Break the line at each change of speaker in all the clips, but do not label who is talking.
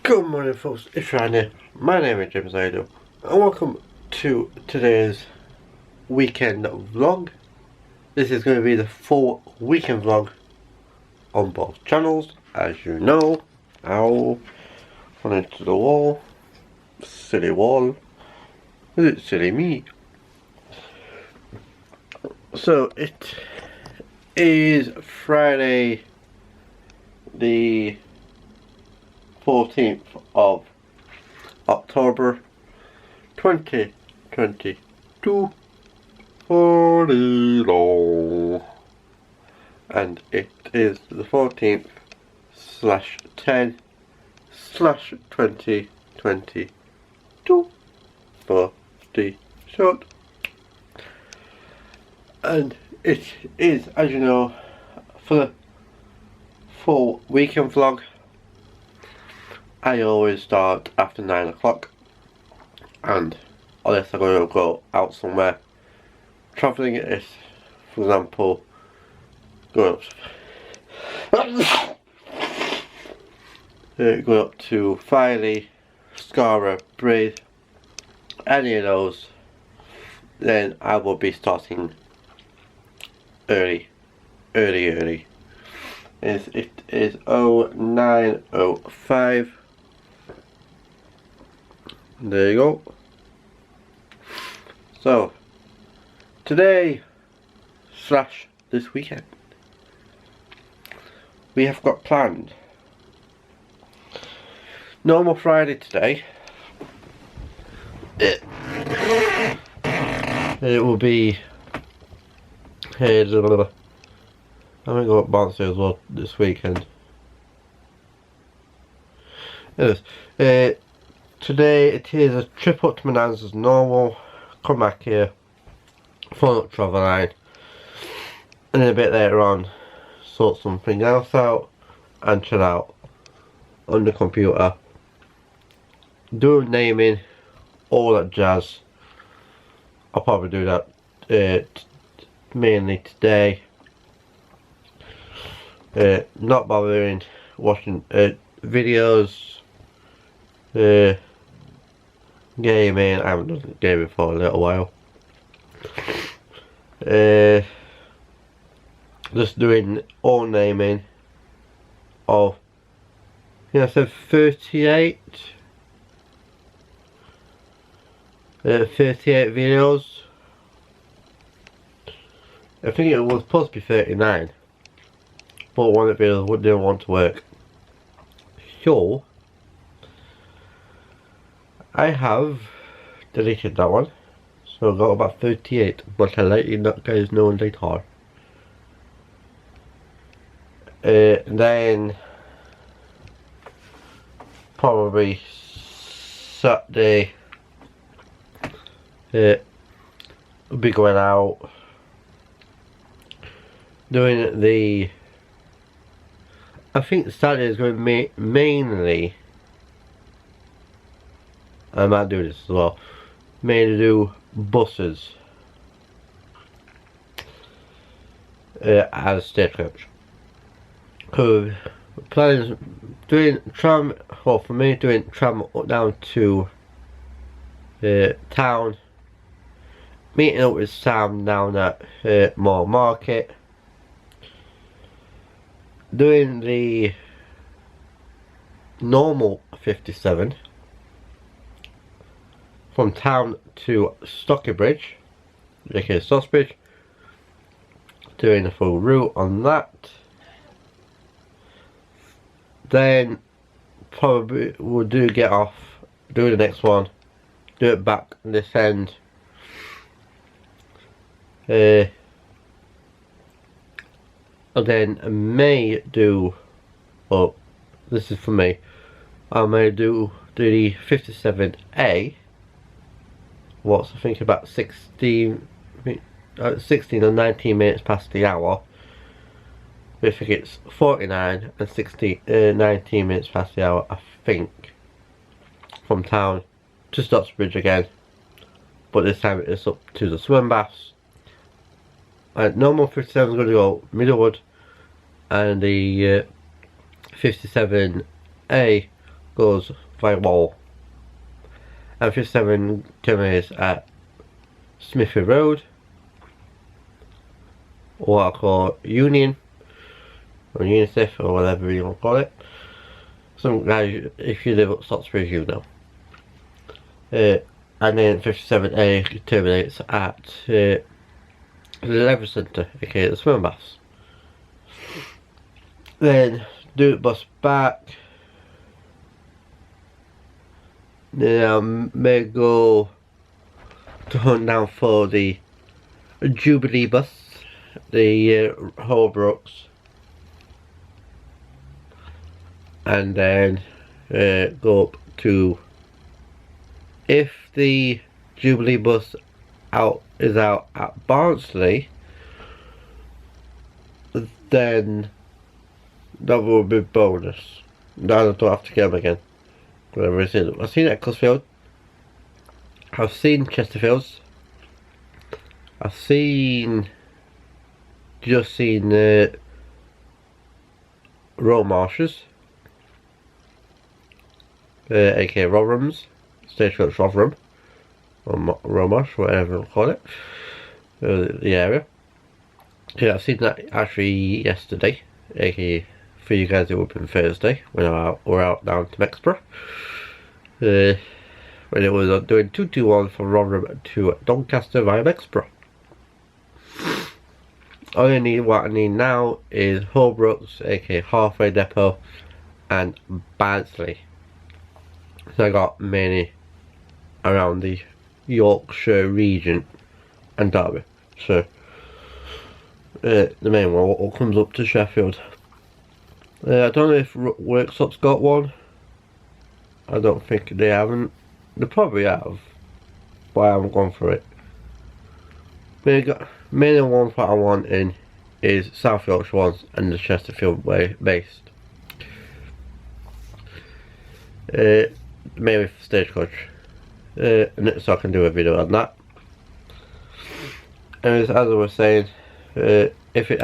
Good morning folks, it's Ryan here. My name is James Idle and welcome to today's weekend vlog. This is going to be the full weekend vlog on both channels. As you know, I'll run into the wall. Silly wall. Is it silly me? So it is Friday the 14th of October 2022 for the long, and it is the 14th/10/2022 for the short. And it is, as you know, for the full weekend vlog, I always start after 9 o'clock, and unless I'm going to go out somewhere travelling, it is, for example, going up to Filey, Scara, Bridge, any of those, then I will be starting early. It is 09:05. There you go. So today / this weekend we have got planned normal Friday today. It will be I'm going to go up Bouncy as well this weekend. Yes. Today it is a trip up to my nans as normal. Come back here, phone up travel line, and then a bit later on sort something else out and chill out on the computer. Do naming, all that jazz. I'll probably do that mainly today. Not bothering watching videos, gaming. I haven't done gaming for a little while. Just doing all naming of, I said 38 videos. I think it was supposed to be 39, but one of the videos didn't want to work. So I have deleted that one, so I got about 38, but I'll let you guys know later. Then probably Saturday we'll be going out doing the, I think Saturday is going to be mainly, I might do this as well, mainly do buses as STAGECOACH. Planning is doing tram, well for me doing tram down to town, meeting up with Sam down at Moore Market, doing the normal 57 from town to Oughtibridge, aka Saucebridge, doing the full route on that. Then probably we'll get off, do the next one, do it back this end. And then I may do, well this is for me, I may do the 57A. What's I think about 16 or 19 minutes past the hour. I think it's 49 and 19 minutes past the hour, I think, from town to Oughtibridge again, but this time it's up to the swim baths. Normal 57 is going to go Middlewood, and the 57A goes via Wall, and 57 terminates at Smithy Road, or what I call Union, or Unicef, or whatever you want to call it. Some guys, if you live up Oughtibridge, you know. And then 57A terminates at the Leisure Centre, aka the swim baths. Then do the bus back. Then I may go to hunt down for the Jubilee bus, the Holbrooks, and then go up to, if the Jubilee bus is out at Barnsley, then that will be bonus. Now I don't have to get them again. I've seen it at Cusfield, I've seen Chesterfields, I've seen Row Marshes, aka Rotherhams, Stagecoach Rotherham, or Row Marsh, whatever you call it, the area. Yeah, I've seen that actually yesterday, aka for you guys it would have been Thursday when we're out down to Mexborough. When it was doing 221 from Rotherham to Doncaster via Mexborough. What I need now is Holbrooks, aka Halfway Depot, and Barnsley. So I got many around the Yorkshire region and Derby. So the main one all comes up to Sheffield. I don't know if Worksop's got one. I don't think they haven't. They probably have, but I haven't gone for it. Main ones that I want in is South Yorkshire ones and the Chesterfield based. Mainly for Stagecoach. So I can do a video on that. And as I was saying, if it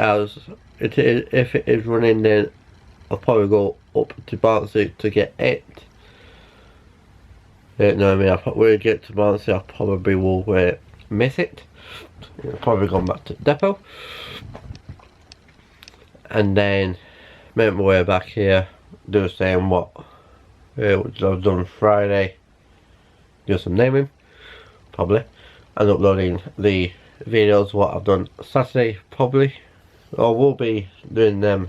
is running, then I'll probably go up to Barnsley to get it. No, I mean, when we get to Barnsley, I probably will miss it. I'll probably go back to the depot, and then make my way back here, do the same which I've done Friday, do some naming, probably, and uploading the videos what I've done Saturday, probably, or will be doing them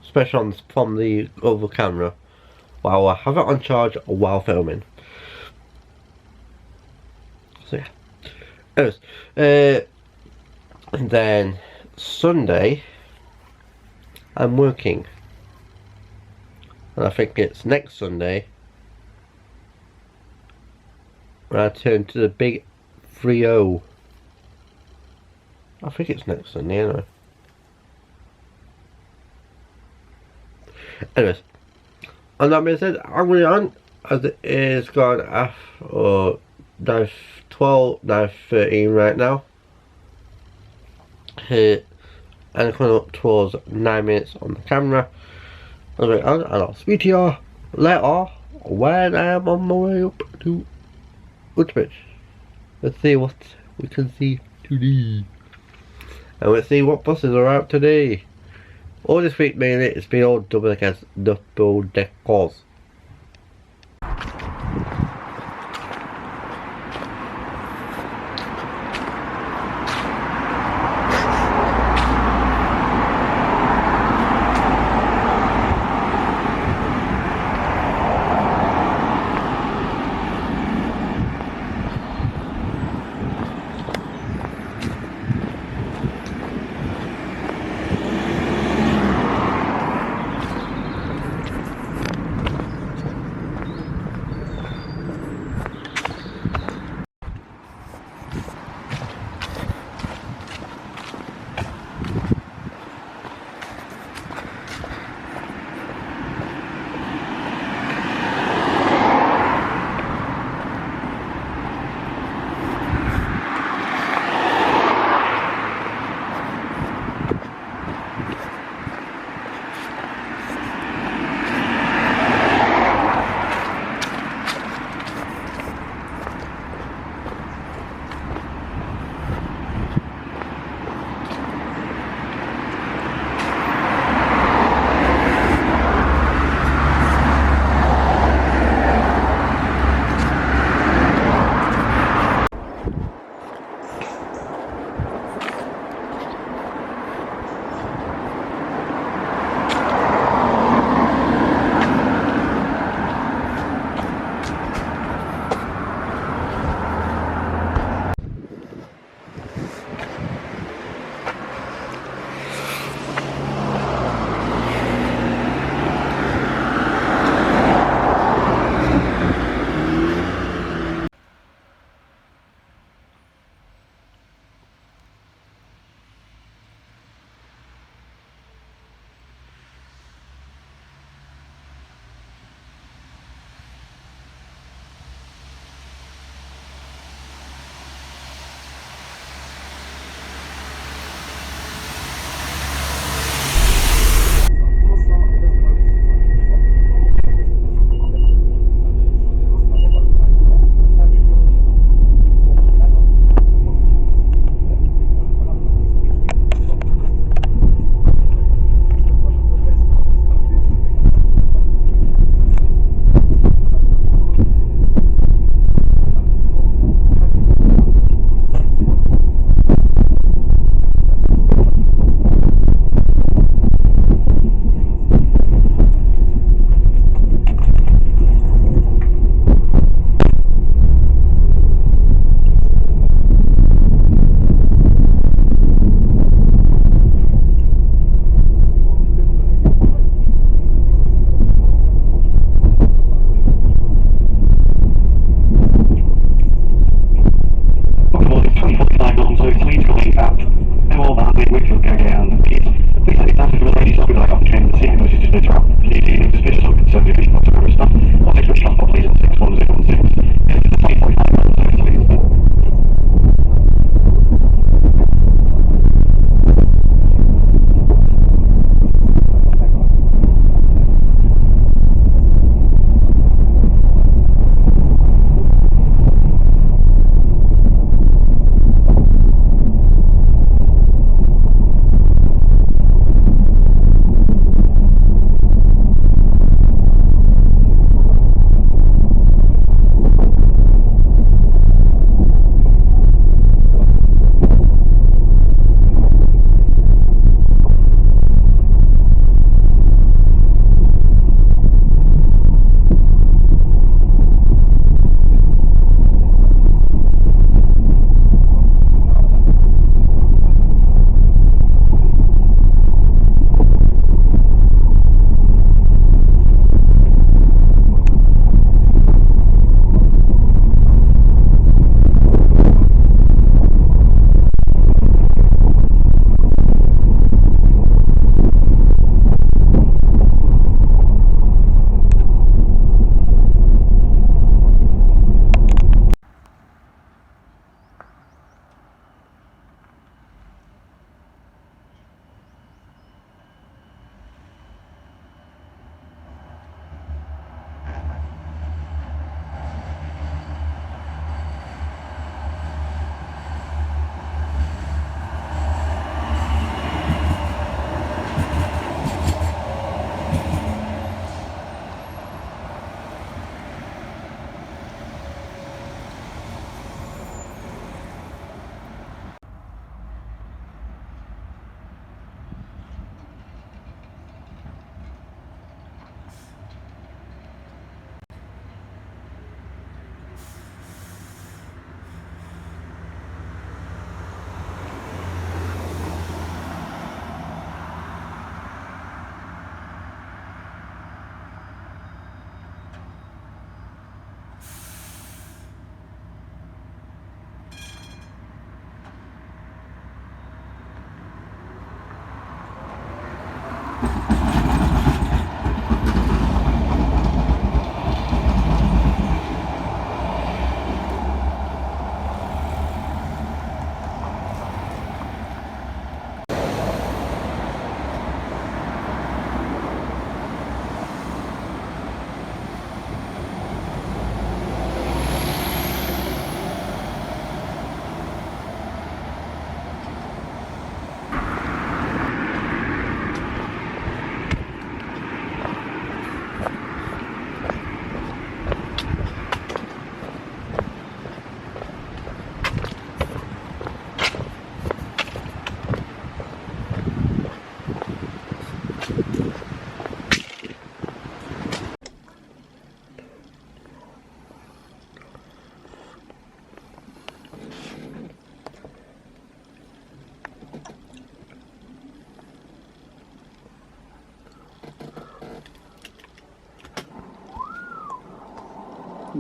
especially from the other camera while I have it on charge while filming. So yeah. Anyways, and then Sunday I'm working, and I think it's next Sunday when I turn to the big 3-0. I think it's next Sunday anyway. Anyways, and that being said, I'm going on as it is gone after 9:12, 9:13 right now. And coming up towards 9 minutes on the camera. I'm going on, and I'll speak to you later when I am on my way up to Oughtibridge. Let's see what we can see today, and let's see what buses are out today. All this week mainly it's been all double deckers.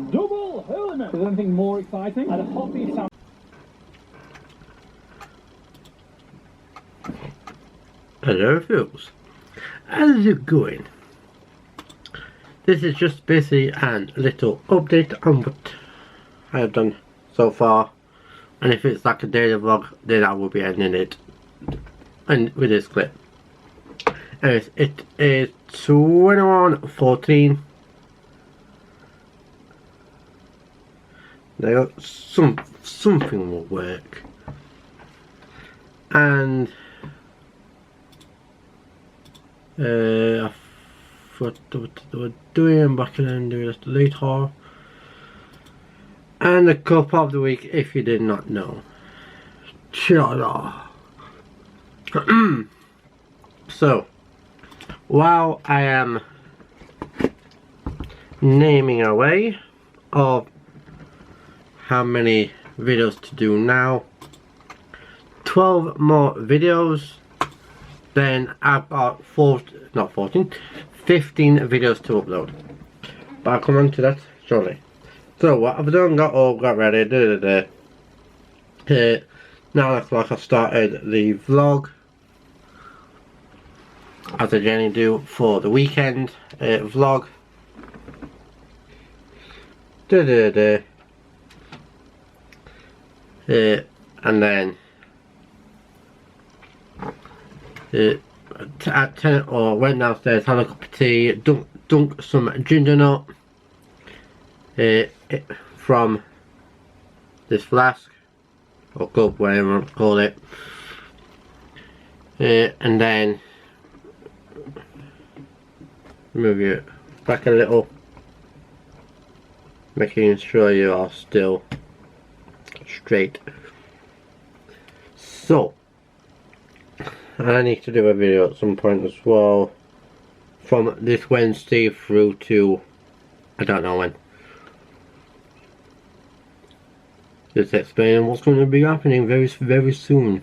Double helmet! Is there anything more exciting? And a poppy sound.
Hello folks, how's it going? This is just basically a little update on what I have done so far, and if it's like a daily vlog then I will be ending it and with this clip. Anyways, it is 21:14. Now something will work, and I forgot what they were doing back and do this later. And the cup of the week, if you did not know, cheddar. So while I am naming away of how many videos to do now, 12 more videos, then I've got 15 videos to upload, but I'll come on to that shortly. So what I've done, got ready, 9 o'clock I started the vlog, as I generally do for the weekend vlog. And then at 10 or went downstairs, had a cup of tea, dunk some ginger nut from this flask or cup, whatever you want to call it, and then move it back a little, making sure you are still straight. So I need to do a video at some point as well, from this Wednesday through to I don't know when. Just explaining what's going to be happening very soon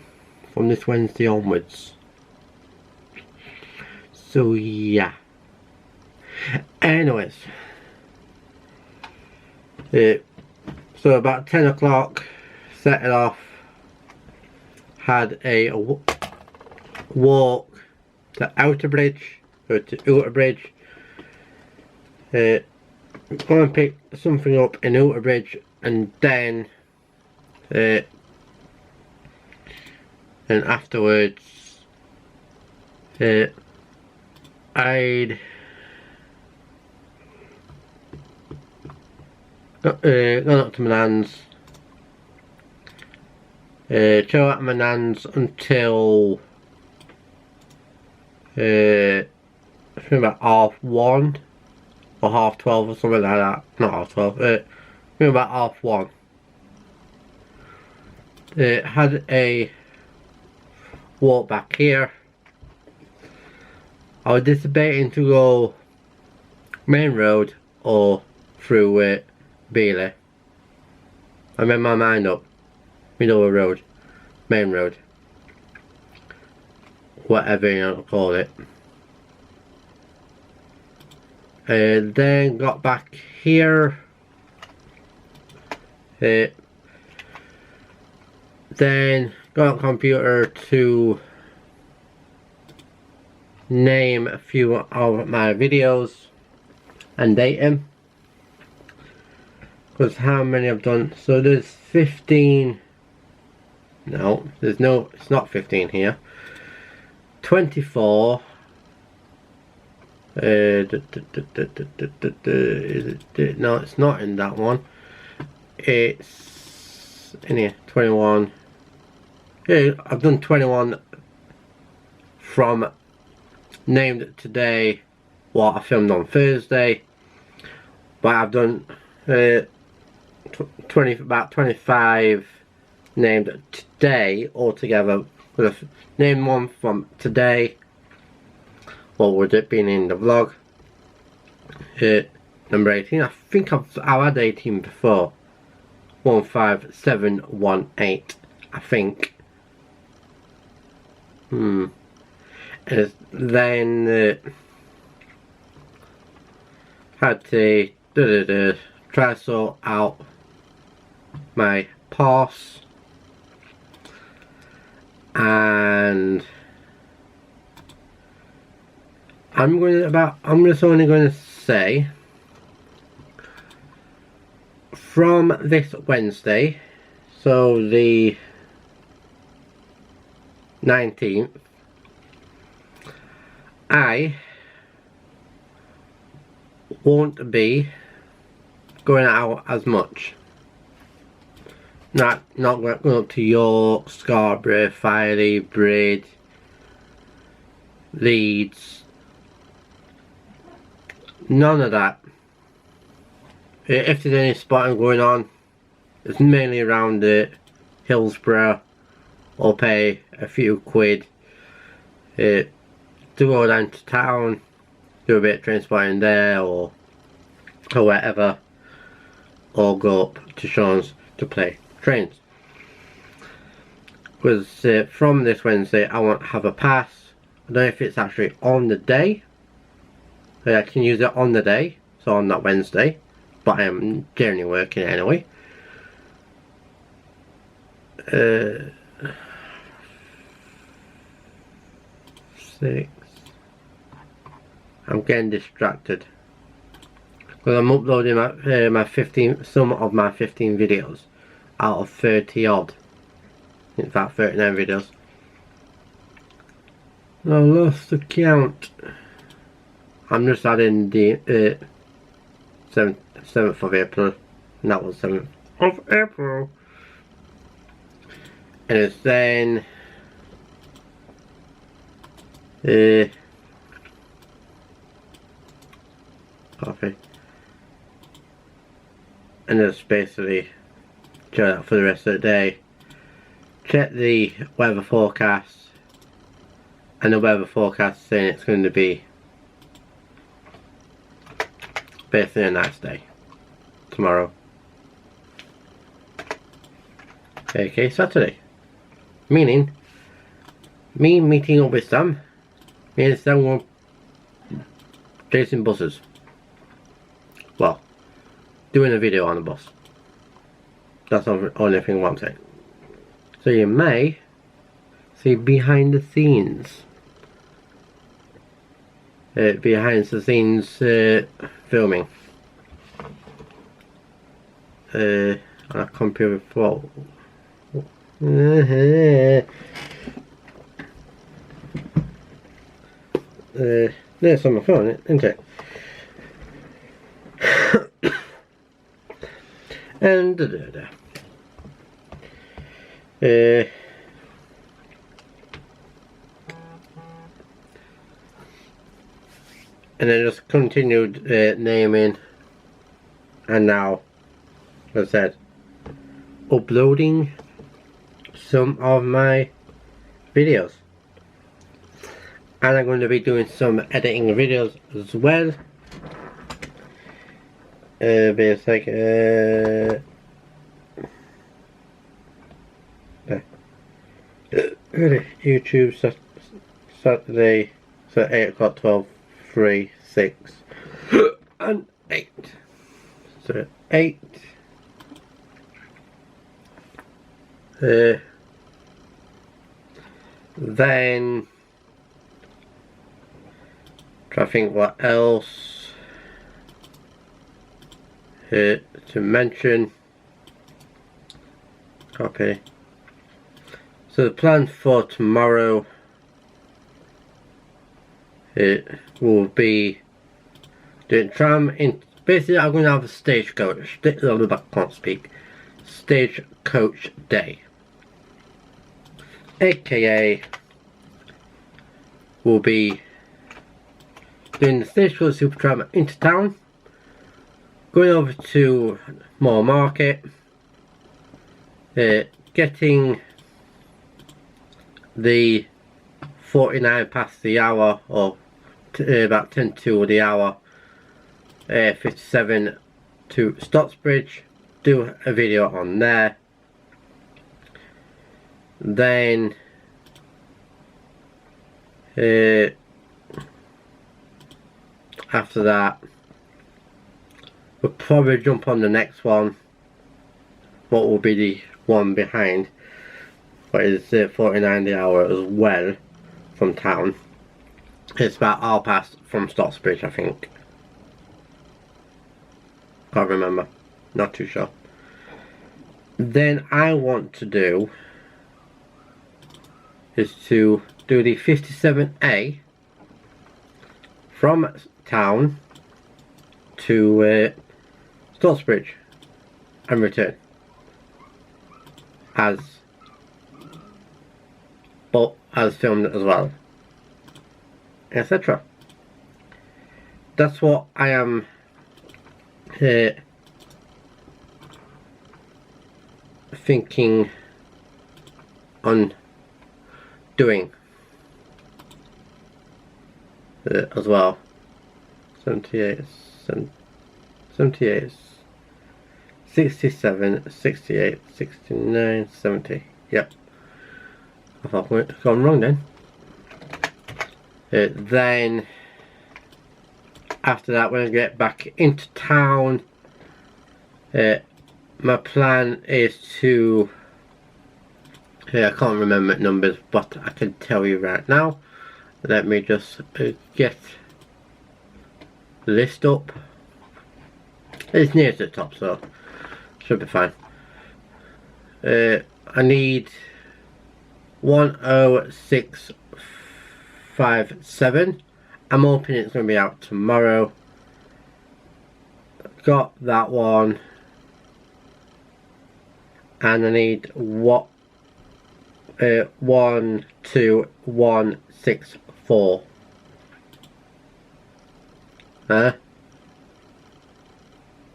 from this Wednesday onwards. So yeah. Anyways, so about 10 o'clock, set it off, had a walk to Oughtibridge, or to Oughtibridge, go and pick something up in Oughtibridge, and then and afterwards I'd gone up to my nans, chill at my nans until I think about 1:30 or 12:30 or something like that. Not 12:30, I think about 1:30. Had a walk back here. I was debating to go main road or through Leary. I made my mind up. Middlewood Road, main road, whatever you want to call it. Then got back here. Then got on computer to name a few of my videos and date them. Because how many I've done, so there's 15, no, there's no, it's not 15 here, 24, is it, no it's not in that one, it's in here, 21, yeah, I've done 21 from named today, what I filmed on Thursday, but I've done about 25 named today altogether. Name one from today, what would it been in the vlog, number 18, I think I've had 18 before, 15718 I think. And then had to try to sort out my pass, and I'm just only going to say from this Wednesday, so the 19th, I won't be going out as much. Not going up to York, Scarborough, Filey, Bridge, Leeds. None of that. If there's any spotting going on, it's mainly around Hillsborough. I'll pay a few quid to go down to town, do a bit of train spotting there or whatever, or go up to Sean's to play trains. Because from this Wednesday I won't have a pass. I don't know if it's actually on the day. I can use it on the day, so on that Wednesday, but I am generally working anyway. 6. I'm getting distracted because I'm uploading my 15, some of my 15 videos out of 30 odd. In fact 39 videos. I lost the count. I'm just adding the 7th of April, and that was 7th of April. And it's then copy, and just basically chill out for the rest of the day, check the weather forecast, and the weather forecast saying it's going to be basically a nice day tomorrow, aka Saturday, meaning me meeting up with Sam, me and Sam were chasing buses, well, doing a video on the bus. That's the only thing I'm saying. So you may see behind the scenes, filming on a computer floor. There's on my phone, isn't it? And and then just continued naming, and now, as I said, uploading some of my videos, and I'm going to be doing some editing videos as well. Be a second. YouTube Saturday, so 8 o'clock, 12, 3, 6 and 8. So 8 then Try to think what else to mention. Copy. So the plan for tomorrow, it will be doing tram in. Basically, I'm going to have a stagecoach. I can't speak. Stagecoach day, aka will be doing the stagecoach super tram into town, going over to Moore Market, getting the 49 past the hour, or about 10 to the hour, 57 to Oughtibridge, do a video on there. Then after that we'll probably jump on the next one, what will be the one behind, but it's 49 the hour as well from town. It's about hour past from Oughtibridge, I think. Can't remember, not too sure. Then I want to do is to do the 57A from town to Oughtibridge and return, as filmed as well, etc. That's what I am thinking on doing as well. 78, 67, 68, 69, 70. Yep. I thought I'd gone wrong then. Then after that, when I get back into town, my plan is to, I can't remember numbers, but I can tell you right now. Let me just get the list up. It's near to the top, so should be fine. I need 10657. I'm hoping it's going to be out tomorrow. Got that one. And I need 12164.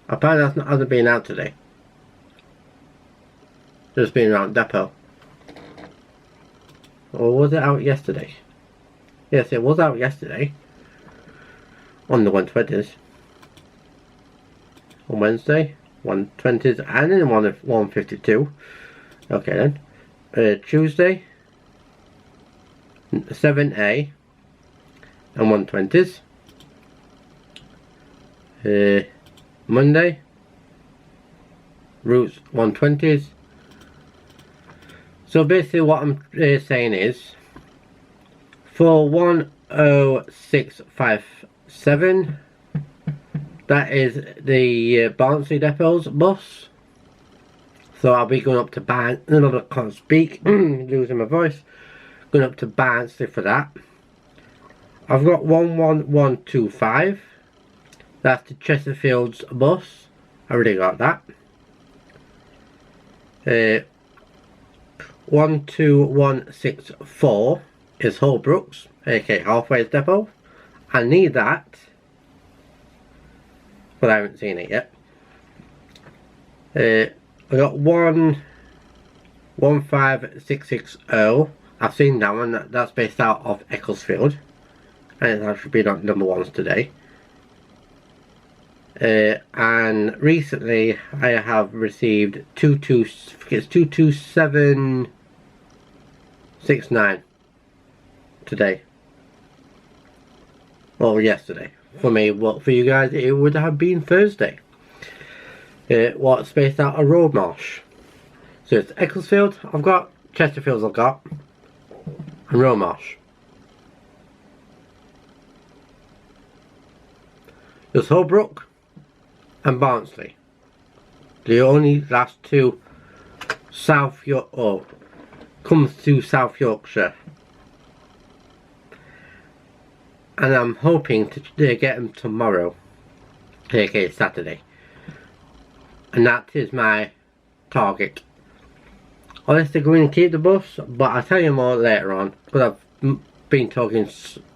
Apparently that hasn't been out today. Just been around depot. Or was it out yesterday? Yes, it was out yesterday. On the 120s. On Wednesday. 120s and in 152. Okay then. Tuesday. 7A. And 120s. Monday. Routes 120s. So basically what I'm saying is, for 10657, that is the Barnsley Depot's bus. So I'll be going up to Barnsley, I can't speak, losing my voice, going up to Barnsley for that. I've got 11125, that's the Chesterfield's bus, I already got that. 12164 is Holbrook's, aka Halfway's Depot. I need that, but I haven't seen it yet. I got 15660. I've seen that one. That's based out of Ecclesfield, and it's actually been on number ones today. And recently I have received 22769 today. Well, yesterday. For me, well, for you guys it would have been Thursday. What's based out of Roadmarsh. So it's Ecclesfield I've got, Chesterfield I've got, and Roadmarsh. There's Holbrook and Barnsley. The only last two comes to South Yorkshire. And I'm hoping to get them tomorrow, aka Saturday. And that is my target. Unless they're going to keep the bus, but I'll tell you more later on, because I've been talking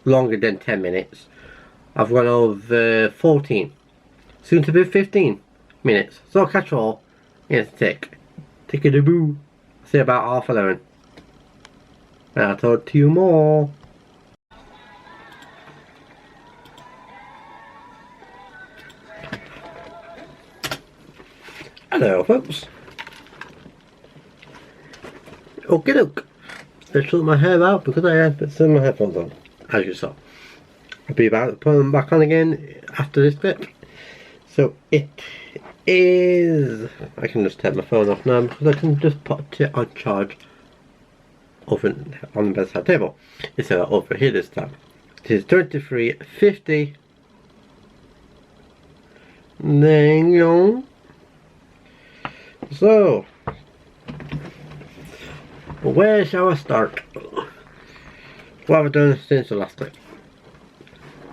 longer than 10 minutes. I've gone over 14, soon to be 15 minutes. So catch all in a tick. Tick-a-da-boo. See about 11:30. And I'll talk to you more. Hello folks. Okay doke. Let's sort my hair out because I had some of my headphones on, as you saw. I'll be about to put them back on again after this bit. So it is, I can just take my phone off now because I can just put it on charge over on the bedside table instead of over here this time. It is 23:50. There you go. So, where shall I start? What have I done since the last time?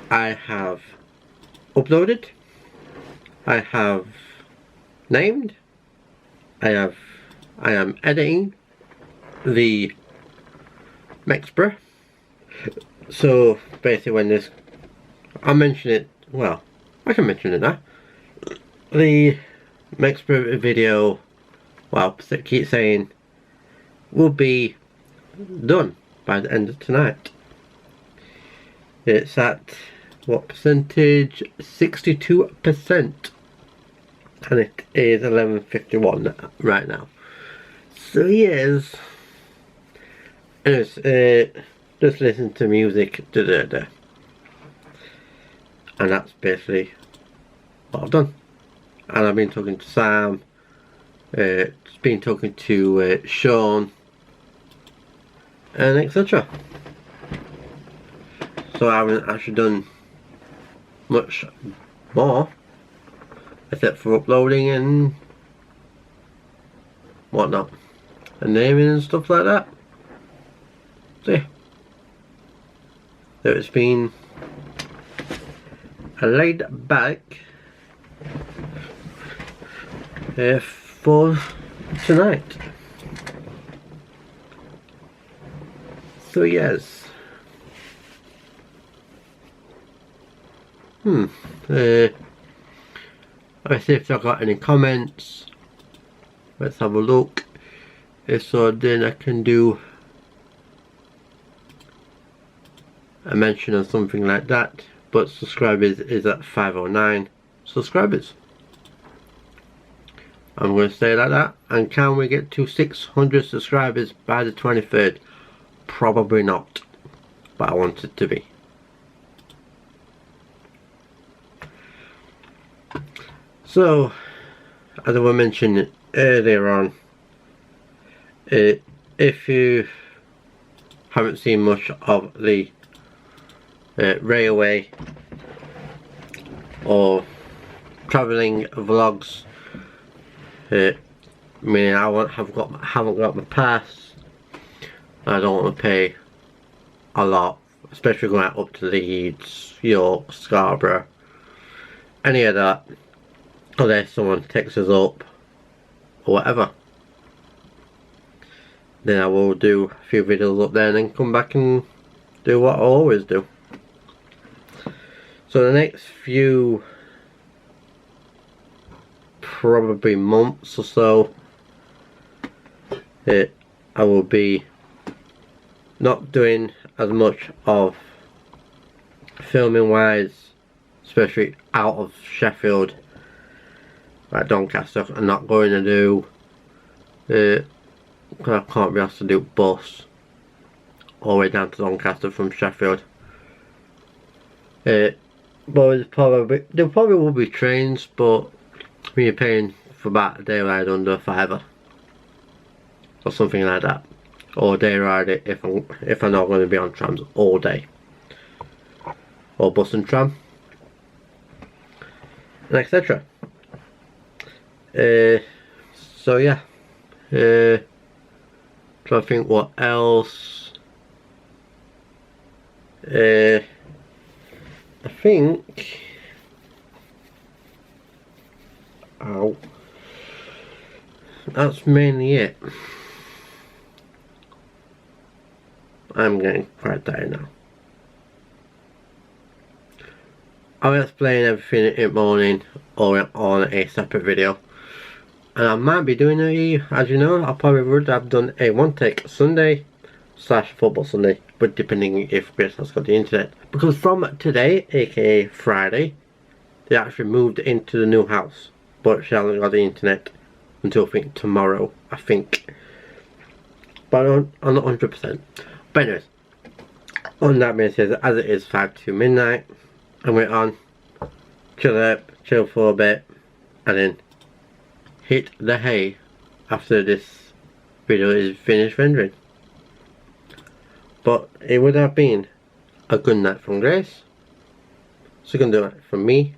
I have uploaded, I have named, I am editing the Mexborough. So basically when this, I'll mention it, well, I can mention it now. The Mexborough video, well, I keep saying, will be done by the end of tonight. It's at what percentage? 62%, and it is 11:51 right now. So yes. Anyways, just listen to music, and that's basically what I've done. And I've been talking to Sam, been talking to Sean, and etc. So I haven't actually done much more except for uploading and whatnot, and naming and stuff like that. So yeah, so it's been a laid back for tonight. So yes. Let's see if I've got any comments. Let's have a look. If so, then I can do a mention of something like that. But subscribers is at 509 subscribers. I'm going to stay like that. And can we get to 600 subscribers by the 23rd? Probably not, but I want it to be. So, as I mentioned earlier on, if you haven't seen much of the railway or travelling vlogs, meaning I haven't got my pass, I don't want to pay a lot, especially going up to Leeds, York, Scarborough, any of that, unless someone takes us up or whatever. Then I will do a few videos up there and then come back and do what I always do. So the next few probably months or so, I will be not doing as much of filming wise, especially out of Sheffield, like Doncaster. I'm not going to do I can't be asked to do bus all the way down to Doncaster from Sheffield. But there probably will be trains, but you're paying for about a day ride under £5 or something like that, or a day ride if I'm not going to be on trams all day, or bus and tram. and etc. So yeah, trying to think what else. I think. Ow. That's mainly it. I'm getting quite tired now. I'll explain everything in the morning or on a separate video. And I might be doing as you know, I probably would have done a one take Sunday / football Sunday, but depending if Grace has got the internet. Because from today, aka Friday, they actually moved into the new house. But she hasn't got the internet until I think tomorrow, I think. But I'm not 100%. But anyways, on that being said, as it is 5 to midnight, and we're on, chill for a bit, and then hit the hay after this video is finished rendering. But it would have been a good night from Grace, so good night from me,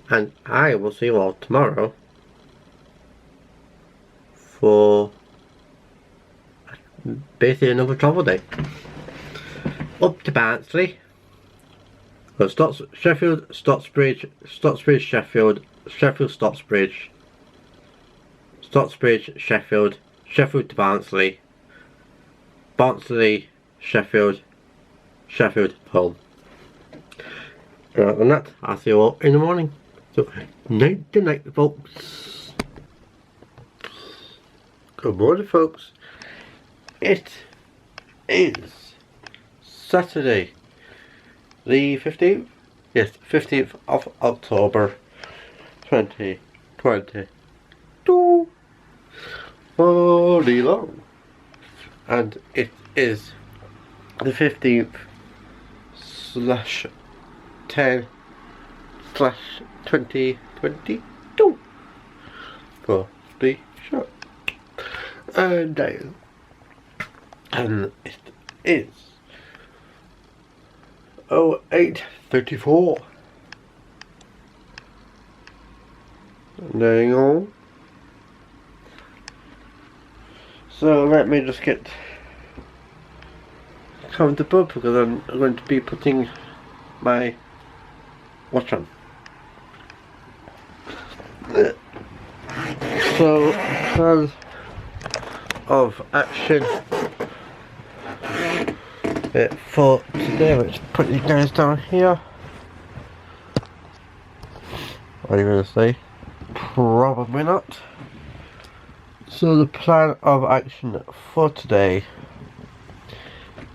and I will see you all tomorrow for basically another travel day. Up to Barnsley, Sheffield, Stocksbridge, Sheffield, Stocksbridge, Sheffield, Sheffield to Barnsley, Sheffield, home. Other than that, I'll see you all in the morning. So, night to night, folks. Good morning, folks. It is Saturday, the 15th? Yes, 15th of October, 2022. Holy long. And it is the 15th / 10 / 2022 for the show. And it is 08:34. There you go. So let me just get comfortable because I'm going to be putting my watch on. So, plans of action for today. Let's put you guys down here. What are you going to say? Probably not. So the plan of action for today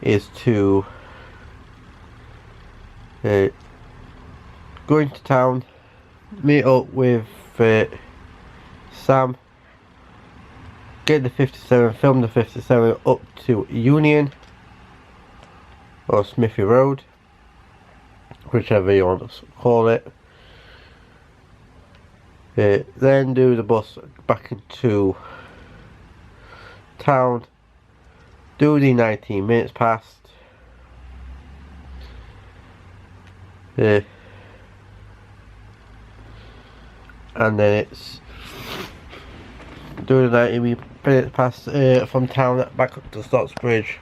is to go into town, meet up with Sam, get the 57, film the 57 up to Union or Smithy Road, whichever you want to call it. Then do the bus back into town, do the 19 minutes past, and then it's do the 19 minutes past from town back up to Stocksbridge,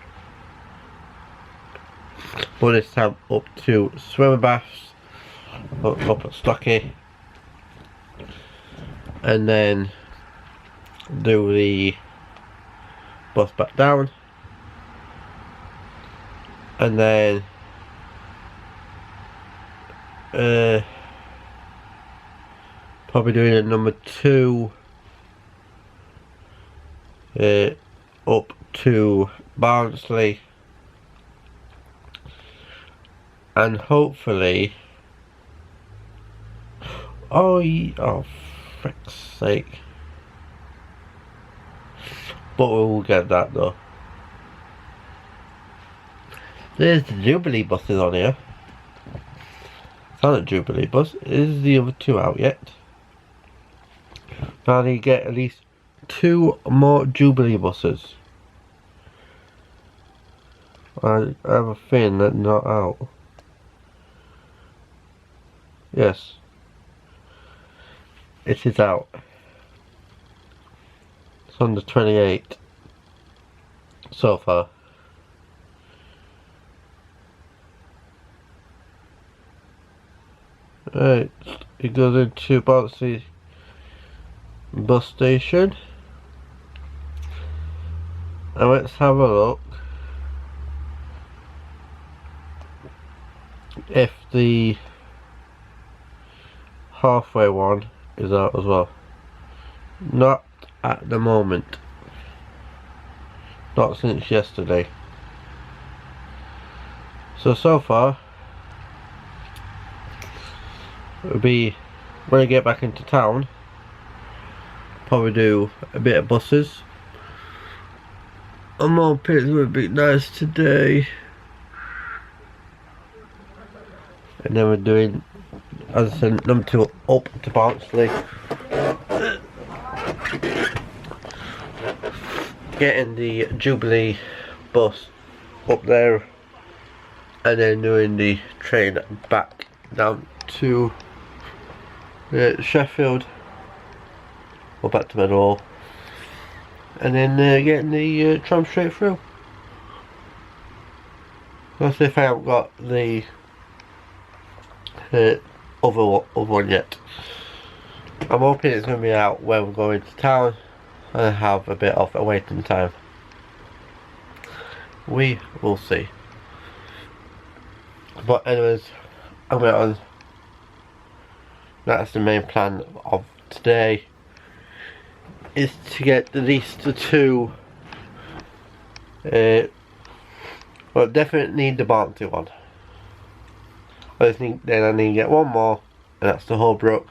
but this time up to Swimmer Baths, up at Stocky, and then do the bus back down, and then probably doing it number 2 up to Barnsley, and hopefully oh frick's sake, but we'll get that though. There's the Jubilee buses on here. It's not a Jubilee bus. Is the other 2 out yet? Now they get at least 2 more Jubilee buses. I have a feeling that not out. Yes. it is out. It's on the 28th so far. Right, it goes into Bouncy bus station. Now let's have a look if the halfway one is out as well. Not at the moment. Not since yesterday. So far it'll be when I get back into town, probably do a bit of buses. I'm hoping it would be nice today. And then we're doing, as I said, number 2 up to Barnsley. Getting the Jubilee bus up there. And then doing the train back down to Sheffield. Or back to Middlewood. And then getting the tram straight through. That's if I haven't got the other one yet. I'm hoping it's going to be out when we're going to town and have a bit of a waiting time. We will see. But anyways, I'm going on. That's the main plan of today. Is to get at least the 2. Well, definitely need the Barnsley one. I think then I need to get one more, and that's the Holbrook.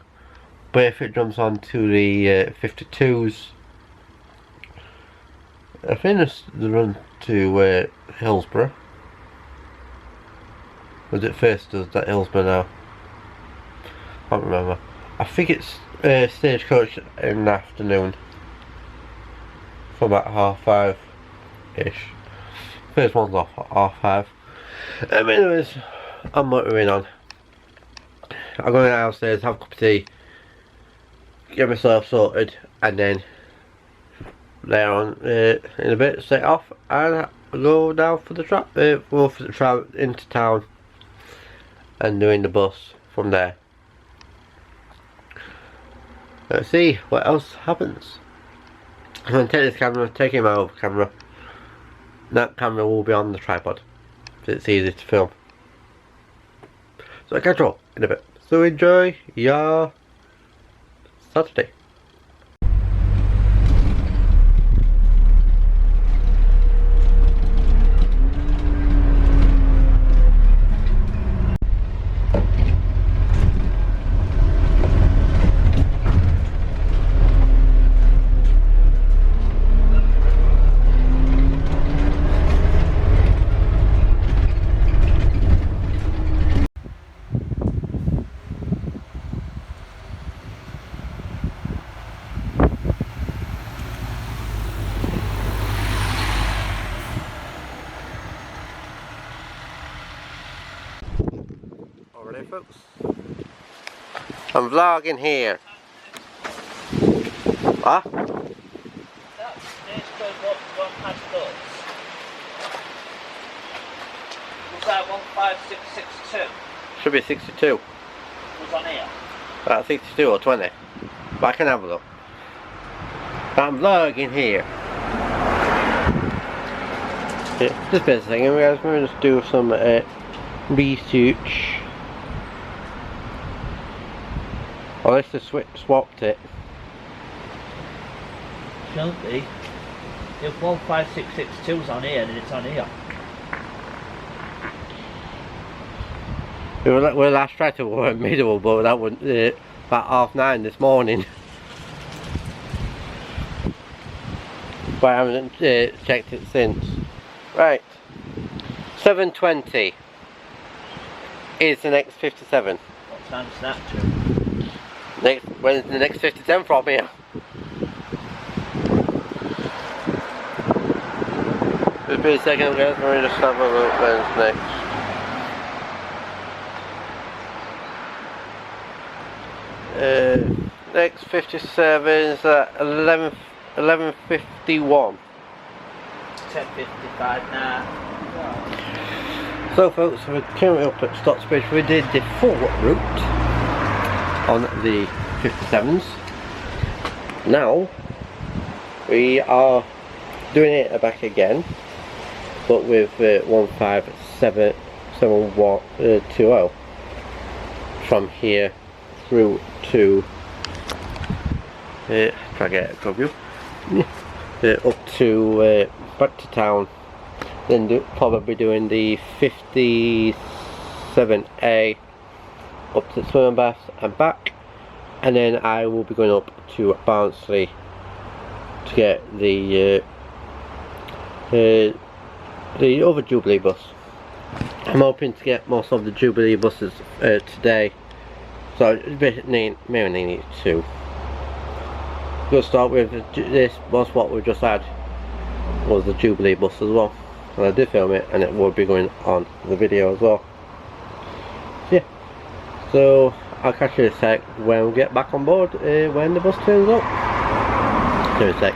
But if it jumps on to the 52s, I think it's the run to Hillsborough. Was it first does that Hillsborough now? I can't remember. I think it's Stagecoach in the afternoon. From about 5:30ish. First one's off at 5:30. Anyways, I'm motoring on. I'm going downstairs, have a cup of tea, get myself sorted, and then later on in a bit set off and go down for the tram into town and doing the bus from there. Let's see what else happens. I'm going to take this camera, take my other camera. That camera will be on the tripod, so it's easy to film. So I'll catch you all in a bit. So enjoy your Saturday. Alright folks, I'm vlogging here. What?
Was that 15662?
Should be 62.
Was on here?
62 or 20. But I can have a look. I'm vlogging here. Yeah, just a second, guys. We're going to just do some research. Unless they swapped it.
Shouldn't be. If 15662 is on here, then it's on here.
We last tried to work Middlewood, but that was about 9:30 this morning. But I haven't checked it since. Right, 7:20 is the next 57.
What time's that to?
When's the next 57 from here? Just be a second, guys. Let me just have a look when's next. next 57 is at 11:51.
10:55 now.
So folks, we're currently up at Oughtibridge. We did the full route on the 57s. Now we are doing it back again, but with 1577120 from here through to try to get a good view. Up to back to town, then probably doing the 57A up to Swimming Baths and back, and then I will be going up to Barnsley to get the other Jubilee bus. I'm hoping to get most of the Jubilee buses today, so mainly need two. We'll start with this was what we just had, was the Jubilee bus as well, and I did film it and it will be going on the video as well. Yeah, so I'll catch you in a sec when we get back on board, when the bus turns up. See you in a sec.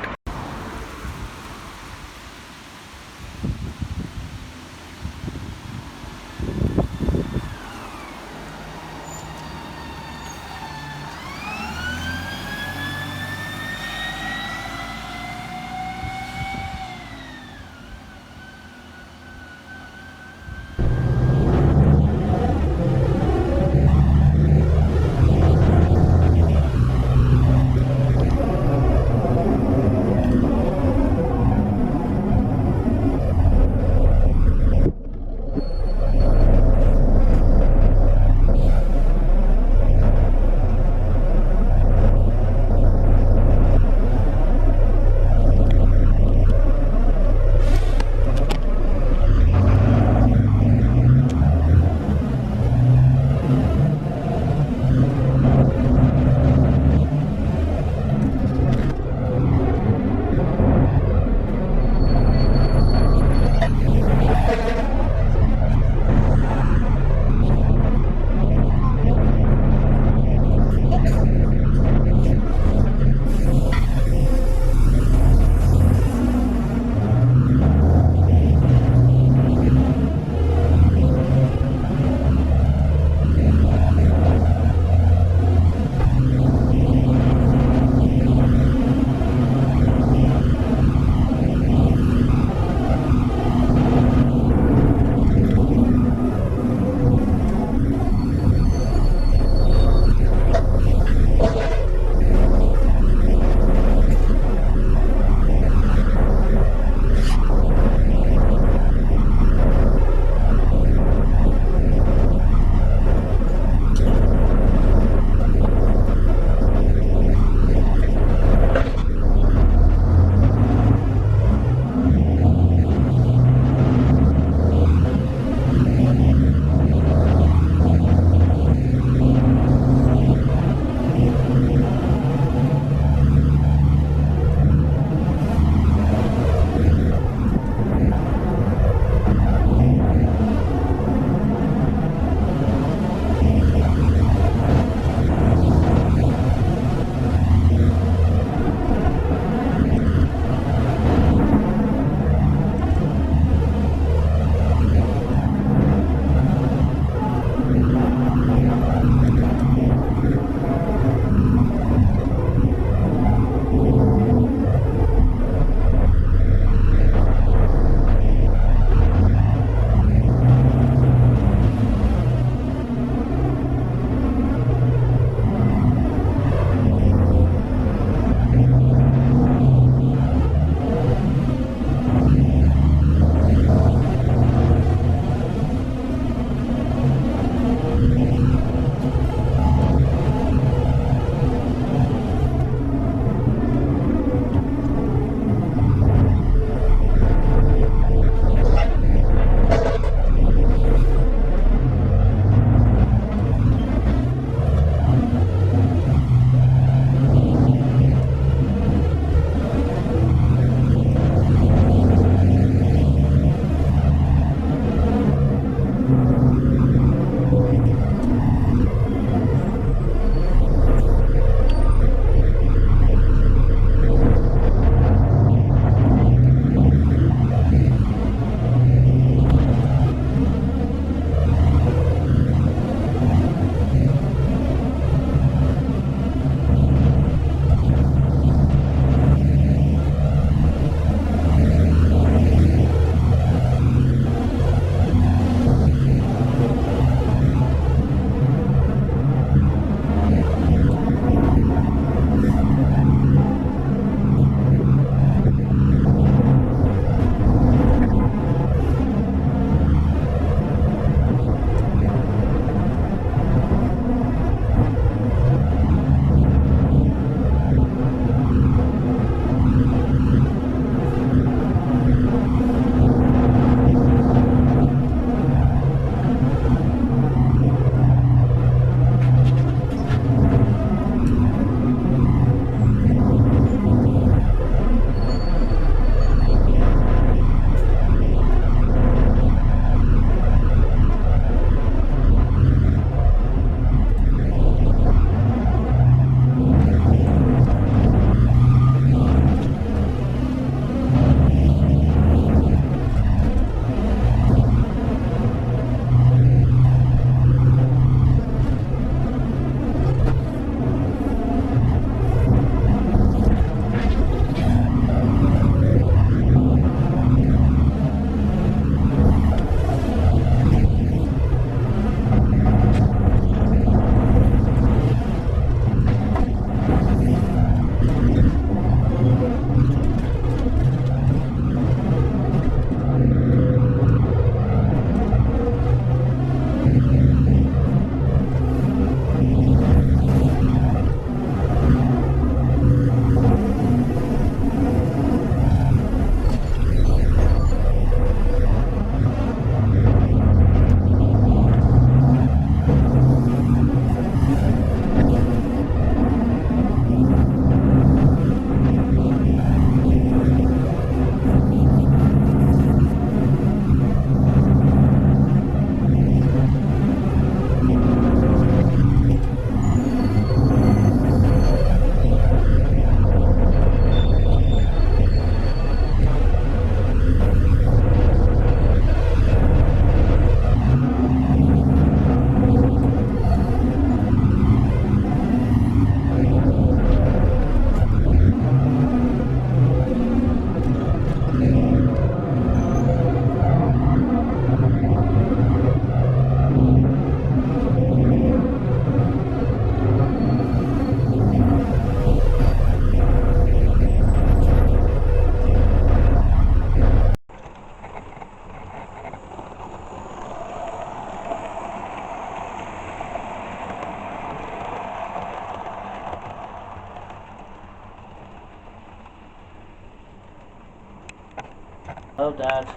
Hello, Dad.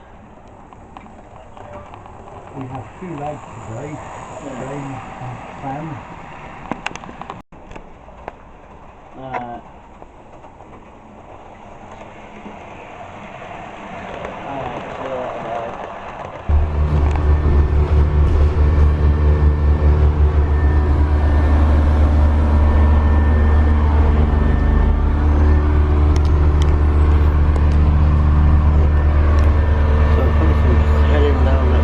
We have 2 legs today, rain and fan.
Alright. Alright, see you later, Dad.
So I'm heading down to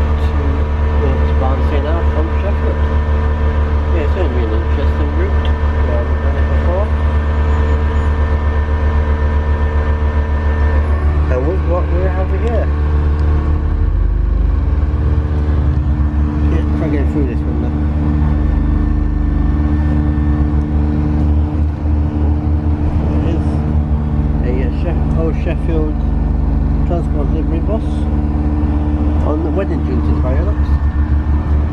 Barnsley now from Sheffield. Yeah, it's going to be an interesting route. We haven't done it before. And with what we have here. Yeah, try getting through this one then. It is a Sheffield transport delivery bus on the wedding duties by looks.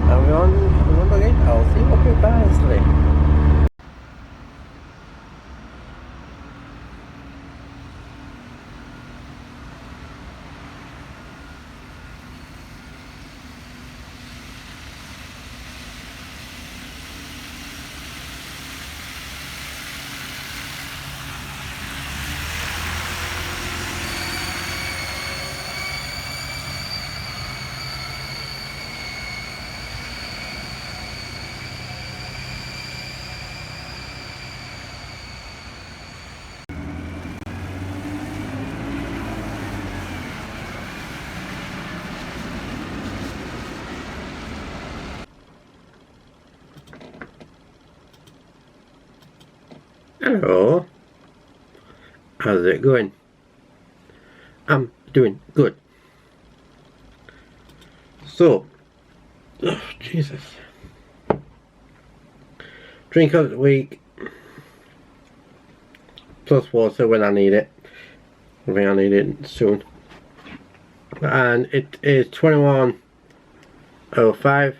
And we're on number 8, I'll see what we're Barnsley. Hello. How's it going? I'm doing good. So, oh, Jesus. Drink of the week. Plus water when I need it. I think I need it soon. And it is 21:05.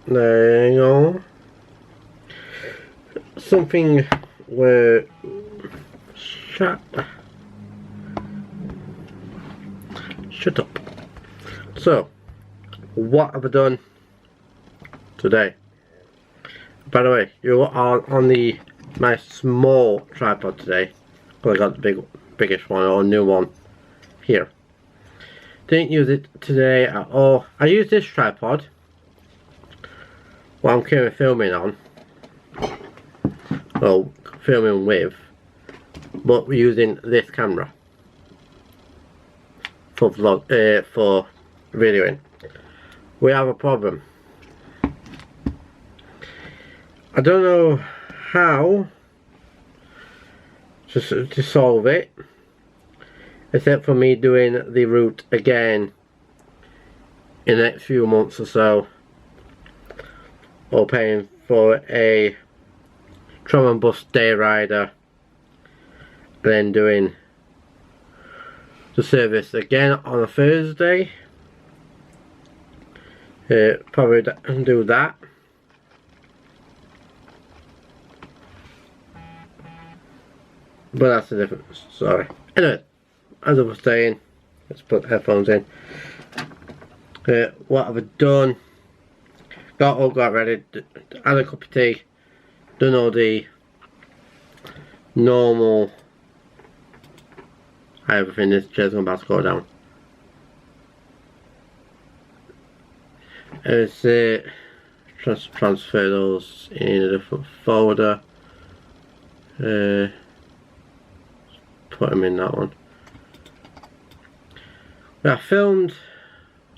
There you go. Something where shut up. So, what have I done today? By the way, you are on my small tripod today. Well, I got the biggest one or new one here. Didn't use it today at all. I used this tripod while I'm currently filming on. Well, filming with, but we're using this camera for for videoing. We have a problem. I don't know how to solve it, except for me doing the route again in the next few months or so, or paying for a tram and bus day rider, then doing the service again on a Thursday. Probably do that. But that's a different story. Anyway, as I was saying, let's put headphones in. What have I done? Got ready, had a cup of tea, done all the normal everything. This chair's about to go down. Let's transfer those in a different folder. Put them in that one. I filmed,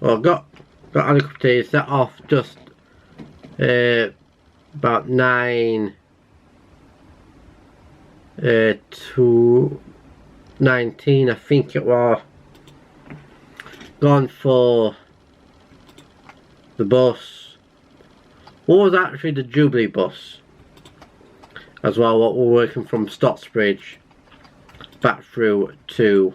well, got had a cup of tea, set off just about 9 to 19, I think it was. Gone for the bus. What was actually the Jubilee bus as well, what we're working from Stocksbridge back through to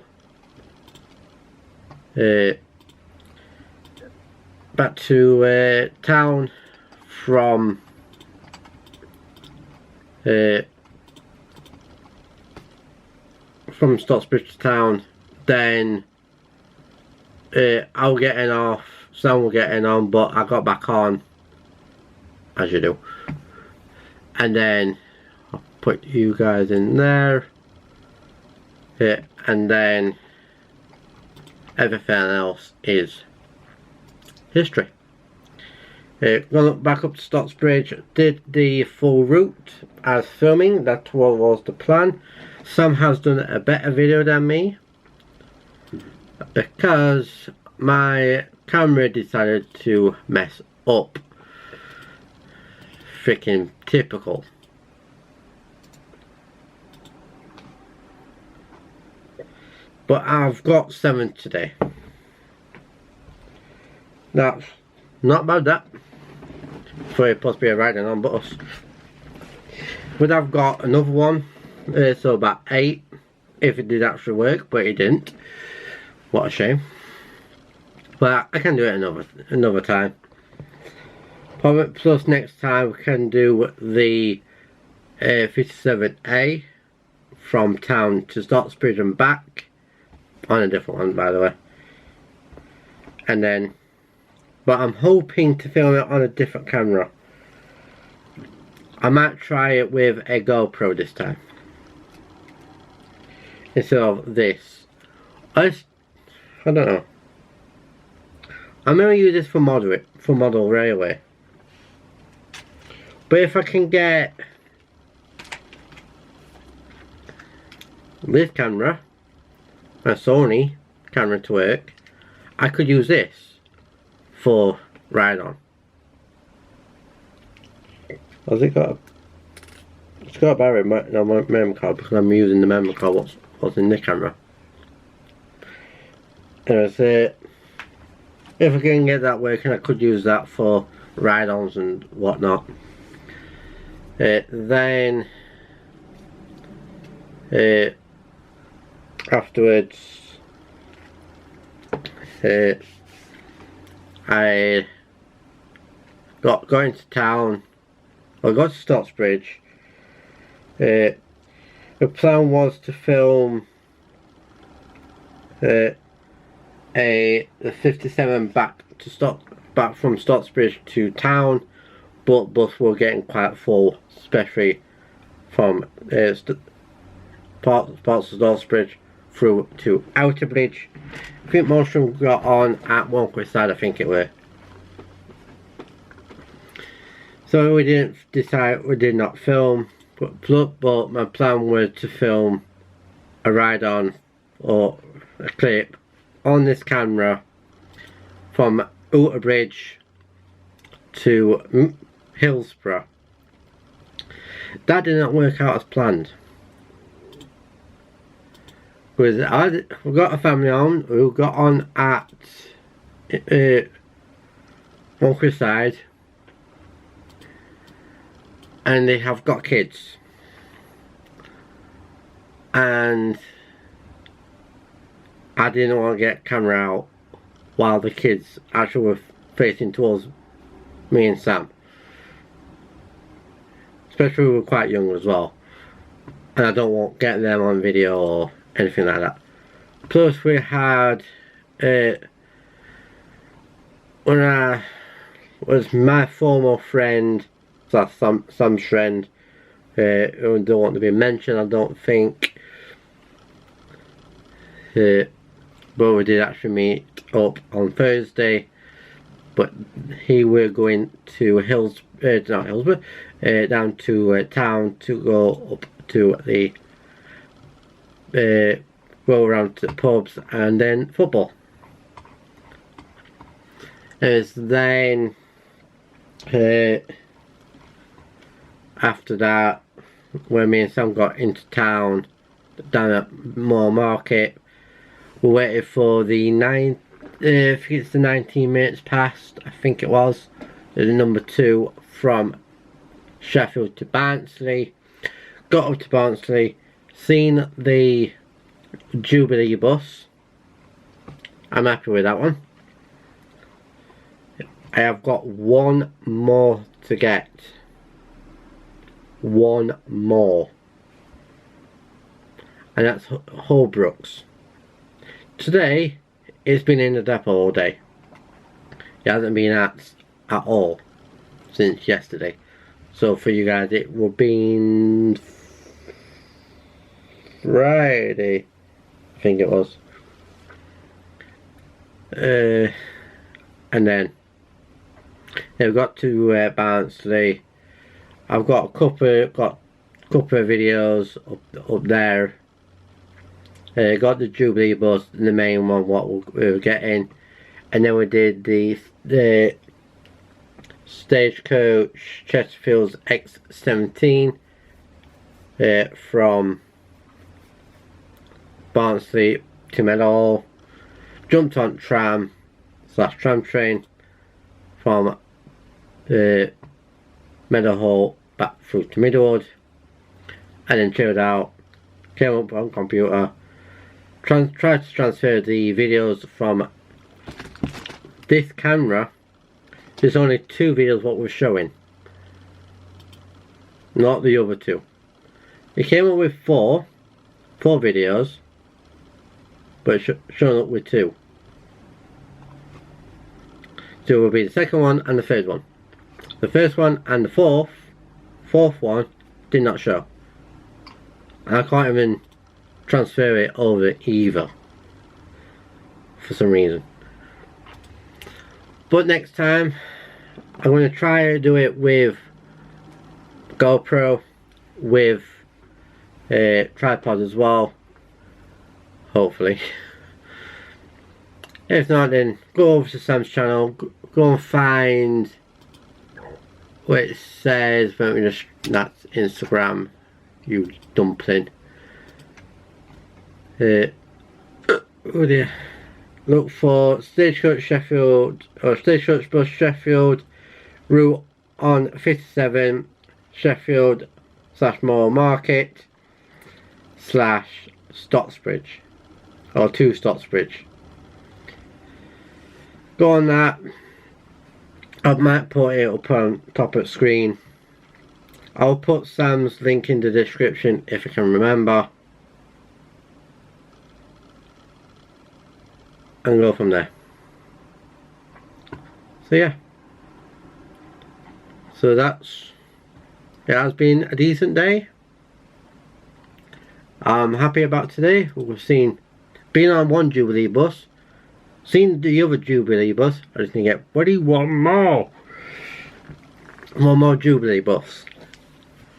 town from from Stocksbridge to town, then I was getting off, Sam was getting on, but I got back on, as you do. And then I'll put you guys in there. And then everything else is history. Gone back up to Stocksbridge, did the full route as filming, that was the plan. Sam has done a better video than me because my camera decided to mess up. Freaking typical. But I've got 7 today. That's not bad, that. For possibly a riding on bus. But I've got another one, so about 8, if it did actually work, but it didn't. What a shame. But I can do it another time. Plus next time we can do the 57A from town to Stocksbridge and back. On a different one, by the way. And then, but I'm hoping to film it on a different camera. I might try it with a GoPro this time instead of this. I don't know. I'm gonna use this for model railway. But if I can get this camera, a Sony camera to work, I could use this for ride on. Has it got it's got a battery memory card because I'm using the memory card what's in the camera. Anyways, if I can get that working, I could use that for ride-ons and whatnot. Then afterwards I got going to town. I got to Stocksbridge. The plan was to film the 57 back from Stocksbridge to town, but bus were getting quite full, especially from parts of Stocksbridge through to Oughtibridge. I think most of them got on at one quick side, I think it were. So we did not film, but my plan was to film a ride on or a clip on this camera from Oughtibridge to Hillsborough. That did not work out as planned. Because we got a family on who got on at one quick side, and they have got kids, and I didn't want to get camera out while the kids actually were facing towards me and Sam, especially we were quite young as well, and I don't want to get them on video or anything like that. Plus we had when I was my former friend, that's Sam's friend, who don't want to be mentioned, I don't think, but we did actually meet up on Thursday, but he were going to not Hillsborough, down to town to go up to the go around to the pubs and then football. As then after that, when me and Sam got into town down at Moore Market, we waited for the I think it's the 19 minutes past, I think it was, the number 2 from Sheffield to Barnsley. Got up to Barnsley, seen the Jubilee bus. I'm happy with that one. I have got one more to get. One more. and that's Holbrooks. Today it's been in the depot all day. It hasn't been at all since yesterday. So for you guys it will be Friday, I think it was. And then we've got to balance today. I've got a couple of videos up there. Got the Jubilee bus, the main one, what we were getting, and then we did the Stagecoach Chesterfield's X17 from Barnsley to Meadowhall. Jumped on tram / tram train from Meadowhall back through to Middlewood, and then chilled out, came up on computer, tried to transfer the videos from this camera. There's only 2 videos what we're showing, not the other 2. It came up with 4 videos, but it's showing up with 2. So it will be the second one and the third one. The first one and the fourth one did not show. And I can't even transfer it over either, for some reason. But next time I'm going to try to do it with GoPro, with tripod as well, hopefully. If not, then go over to Sam's channel, go and find what it says. Let me just, that's Instagram, you dumpling. Oh dear. Look for Stagecoach Sheffield, or Stagecoach Bus Sheffield, route on 57, Sheffield / Moore Market / Stocksbridge, or to Stocksbridge. Go on that. I might put it up on top of the screen. I'll put Sam's link in the description if I can remember, and go from there. So yeah, so it has been a decent day. I'm happy about today. We've been on one Jubilee bus, seen the other Jubilee bus. I just need to get one more Jubilee bus.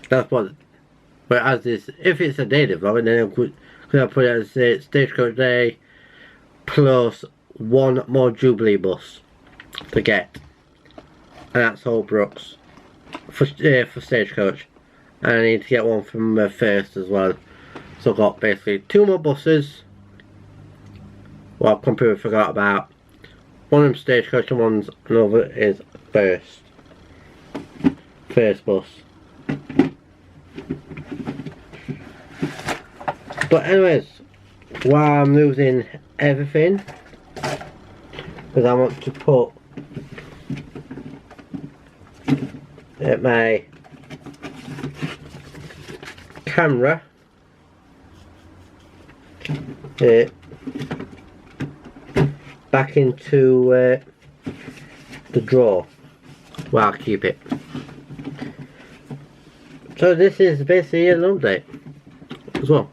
That's what. But as this, if it's a daily vlog, then I put it as a Stagecoach day plus one more Jubilee bus to get, and that's Holbrooks for Stagecoach, and I need to get one from First as well. So I've got basically 2 more buses. Well, I completely forgot about. One of them Stagecoach and another is First bus. But anyways, while I'm losing everything, because I want to put my camera back into the drawer where I'll keep it. So this is basically an update as well.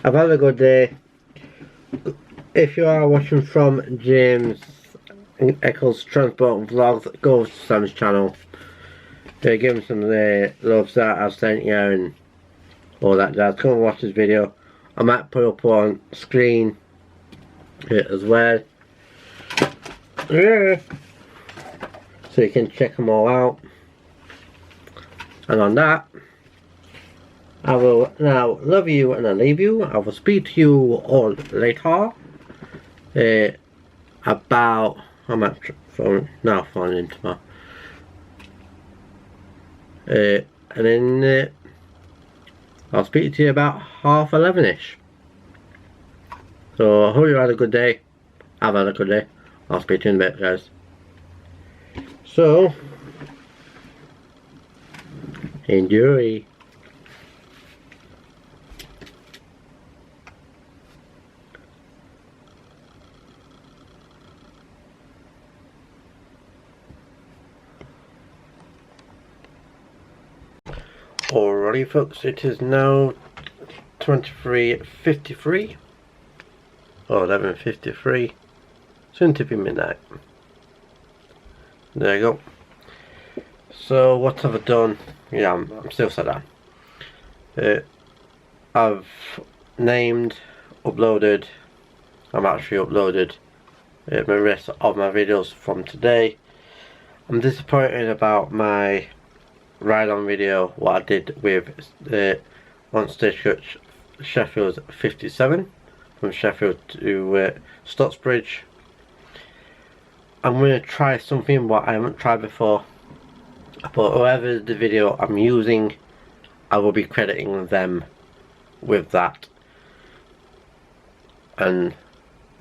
I've had a good day. If you are watching from James Eccles Transport Vlogs, go over to Sam's channel. Give him some of the loves that I've sent you and all that jazz. Come and watch this video. I might put up on screen as well. Yeah. So you can check them all out. And on that, I will now love you and I leave you. I will speak to you all later. About, I'm at phone now, falling into my and then I'll speak to you about 11:30ish. So I hope you had a good day. I've had a good day. I'll speak to you in a bit, guys. So enjoy. Alrighty folks, it is now 23:53 or 11:53, soon to be midnight. There you go. So what have I done? Yeah, I'm still sat down. I've named, uploaded, I'm actually uploaded the rest of my videos from today. I'm disappointed about my ride on video, what I did with the one Stagecoach Sheffield 57 from Sheffield to Oughtibridge. I'm going to try something what I haven't tried before, but whoever the video I'm using, I will be crediting them with that and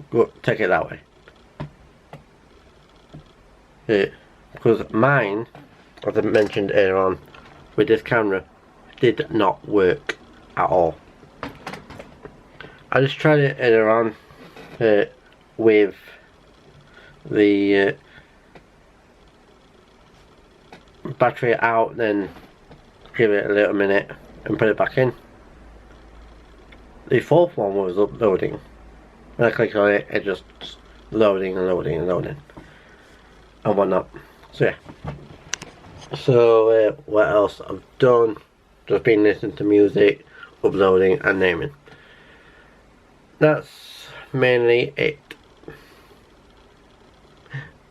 go, take it that way. Because mine, as I mentioned earlier on, with this camera, did not work at all. I just tried it earlier on with the battery out, then give it a little minute and put it back in. The fourth one was uploading. When I click on it, it just loading and loading and loading and whatnot. So yeah. So what else I've done? Just been listening to music, uploading and naming. That's mainly it.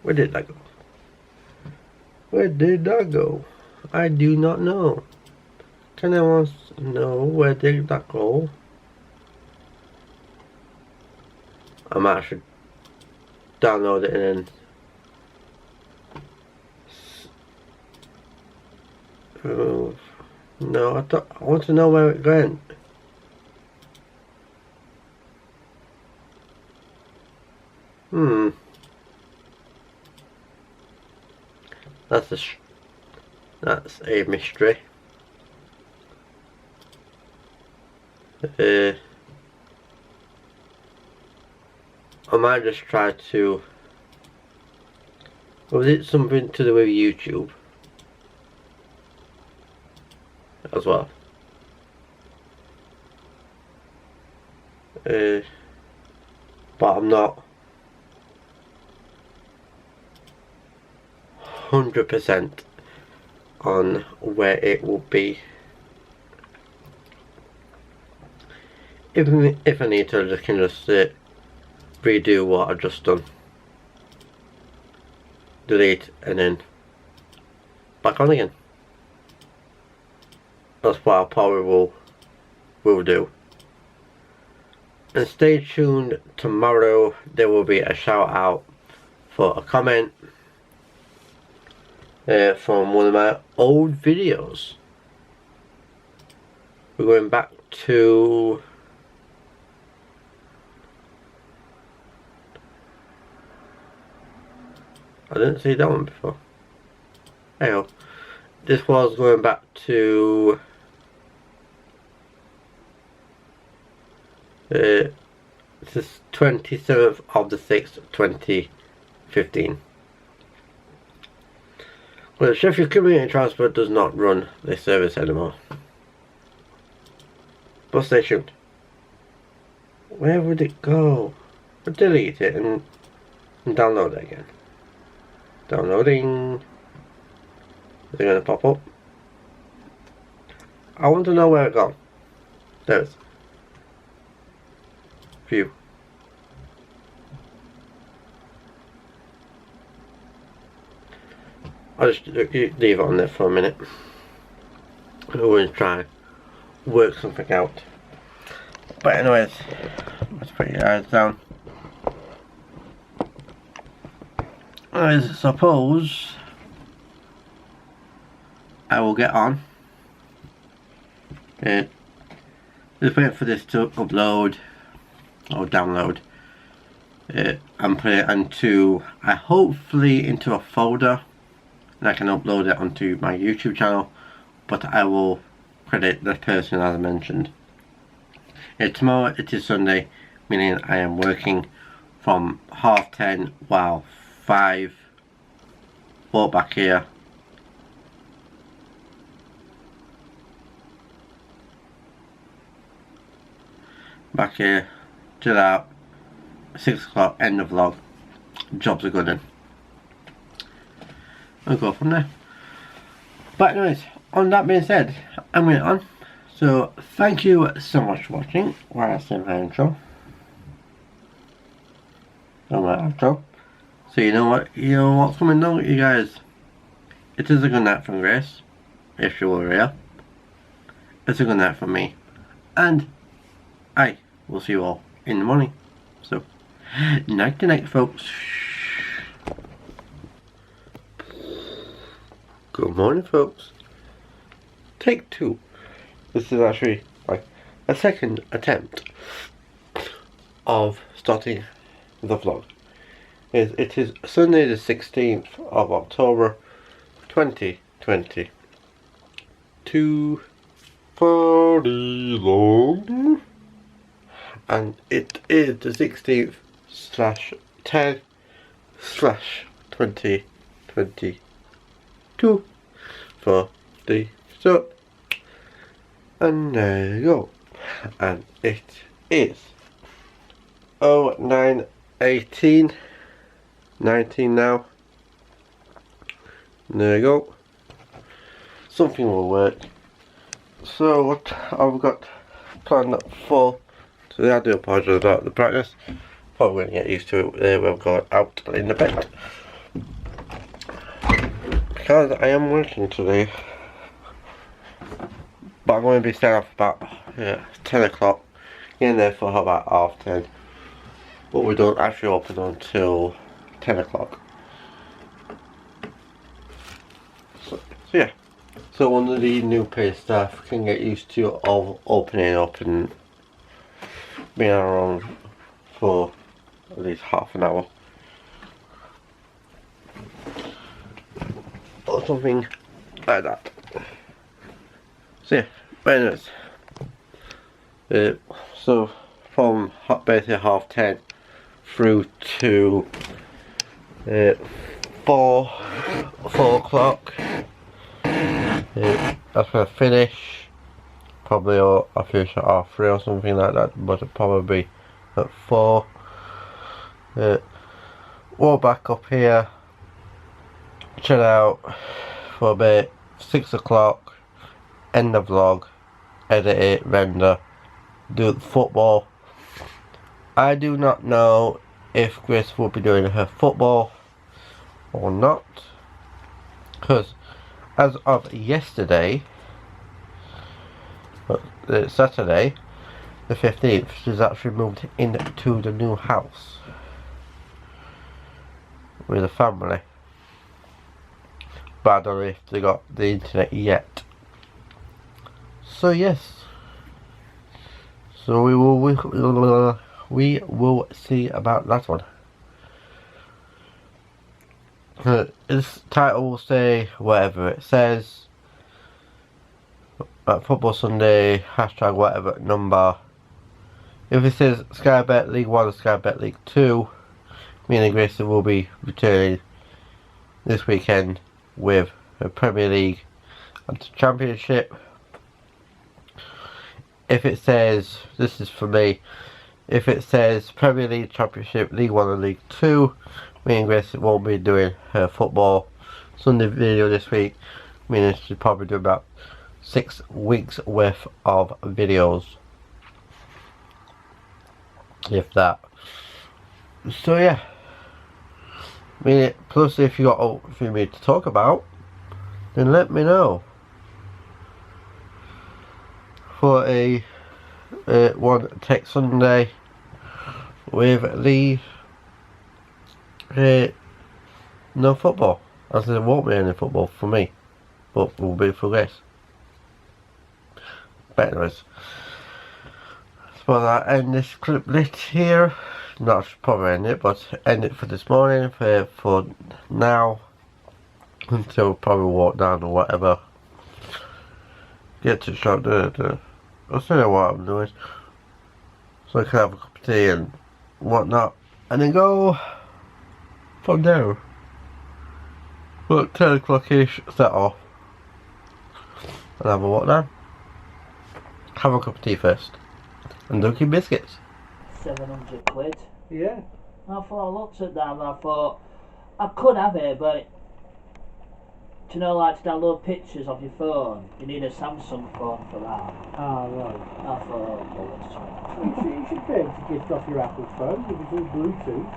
Where did that go? Where did that go? I do not know. Can anyone know where did that go? I might actually download it and then no, I want to know where it went. That's a mystery. I might just try to. Was it something to do with YouTube as well? But I'm not 100% on where it will be. If I need to, I can just redo what I've just done, delete and then back on again. That's what I probably will do. And stay tuned, tomorrow there will be a shout out for a comment from one of my old videos. We're going back to I didn't see that one before. Hey, this was going back to this is 27th of the 6th 2015. Well, Sheffield Community Transport does not run this service anymore. Bus station. Where would it go? I'll delete it and download it again. Downloading. Is it going to pop up? I want to know where it gone. There it is. View. I'll just leave it on there for a minute. I'm going to try work something out. But anyways, let's put your eyes down. I suppose I will get on. Just wait for this to upload or download and put it into hopefully into a folder, and I can upload it onto my YouTube channel, but I will credit the person as I mentioned. Tomorrow it is Sunday, meaning I am working from 10:30 while 5 walk back here back here, chill out, 6 o'clock, end of vlog, jobs are good in. I'll go from there. But anyways, on that being said, I'm going on. So thank you so much for watching. While I say my intro. So my outro. So you know what's coming now, you guys. It is a good night from Grace, if you were here. It's a good night from me. And I will see you all in the morning. So, night to night, folks. Good morning, folks. Take 2. This is actually like a second attempt of starting the vlog. It is Sunday the 16th of October 2020. 2:40 long. And it is the 16th/10/2022 for the so. And there you go. And it is 09:18, 19 now. There you go. Something will work. So what I've got planned for today, I do apologise about the brightness. Probably going to get used to it when I've got out in the bed. Because I am working today. But I'm going to be staying off about 10 o'clock. In there for about 10:30. But we don't actually open until 10 o'clock. So yeah. So one of the new paid staff can get used to of opening up and being around for at least half an hour. Or something like that. So yeah, but anyways. So from basically 10:30 through to 4 o'clock. That's when I finish. Probably I'll finish at 3 or something like that, but it'll probably be at 4. Walk back up here, chill out for a bit. 6 o'clock, end the vlog, edit it, render, do the football. I do not know if Grace will be doing her football or not, because as of yesterday, Saturday the 15th, she's actually moved into the new house with a family. But I don't know if they got the internet yet. So yes. So we will see about that one. This title will say whatever it says. Football Sunday, hashtag whatever number. If it says Sky Bet League 1 or Sky Bet League 2, me and Grace will be returning this weekend with the Premier League and the Championship. If it says, this is for me, if it says Premier League, Championship, League 1 and League 2, me and Grace won't be doing her football Sunday video this week. Meaning she'll probably do about 6 weeks worth of videos, if that. So yeah, I mean, plus if you got anything for me to talk about, then let me know for a one Tech Sunday with the no football, as there won't be any football for me, but will be for Grace. But anyways, so I end this clip lit here. Not probably end it, but end it for this morning for now, until probably walk down or whatever. Get to the shop, I'll tell you what I'm doing, so I can have a cup of tea and whatnot, and then go from there. But 10 o'clock-ish, set off and have a walk down. Have a cup of tea first, And Dunkin' Biscuits.
700 quid.
Yeah.
I thought, I looked at that and I thought, I could have it, but do you know, like to download pictures off your phone, you need a Samsung phone for that.
Ah, right.
I thought, oh, bollocks.
You should be able to gift off your Apple phone if it's all Bluetooth.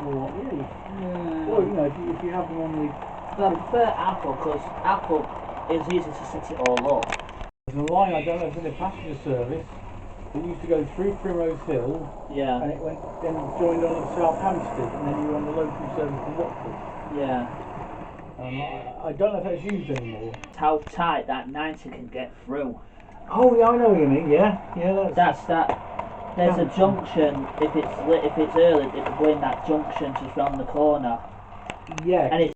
Or, yeah. Or, you know, if you have them on the...
But I prefer Apple because Apple is easy to set it all up.
There's a line, I don't know if it's in the passenger service, it used to go through Primrose Hill,
Yeah.
and it went then joined on at South Hampstead, and then you were on the local service to Watford.
Yeah.
I don't know if that's used anymore.
How tight that 90 can get through.
Oh yeah, I know what you mean. Yeah,
That's that. There's a junction. If it's early, it'll go in that junction just round the corner.
yeah.
And it's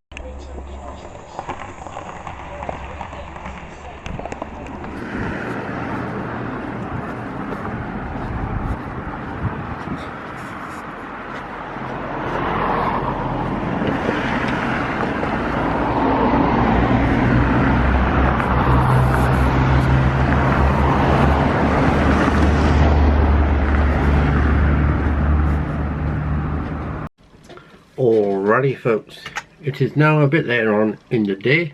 Alrighty folks, it is now a bit later on in the day.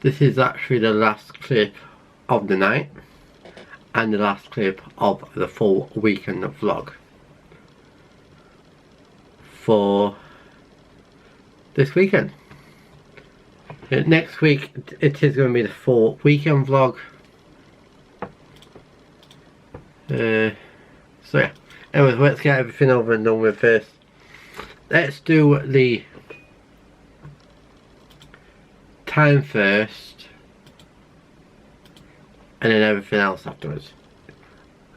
This is actually the last clip of the night and the last clip of the full weekend vlog for this weekend. Next week it is going to be the full weekend vlog. So yeah, anyways, let's get everything over and done with first. Let's do the time first and then everything else afterwards.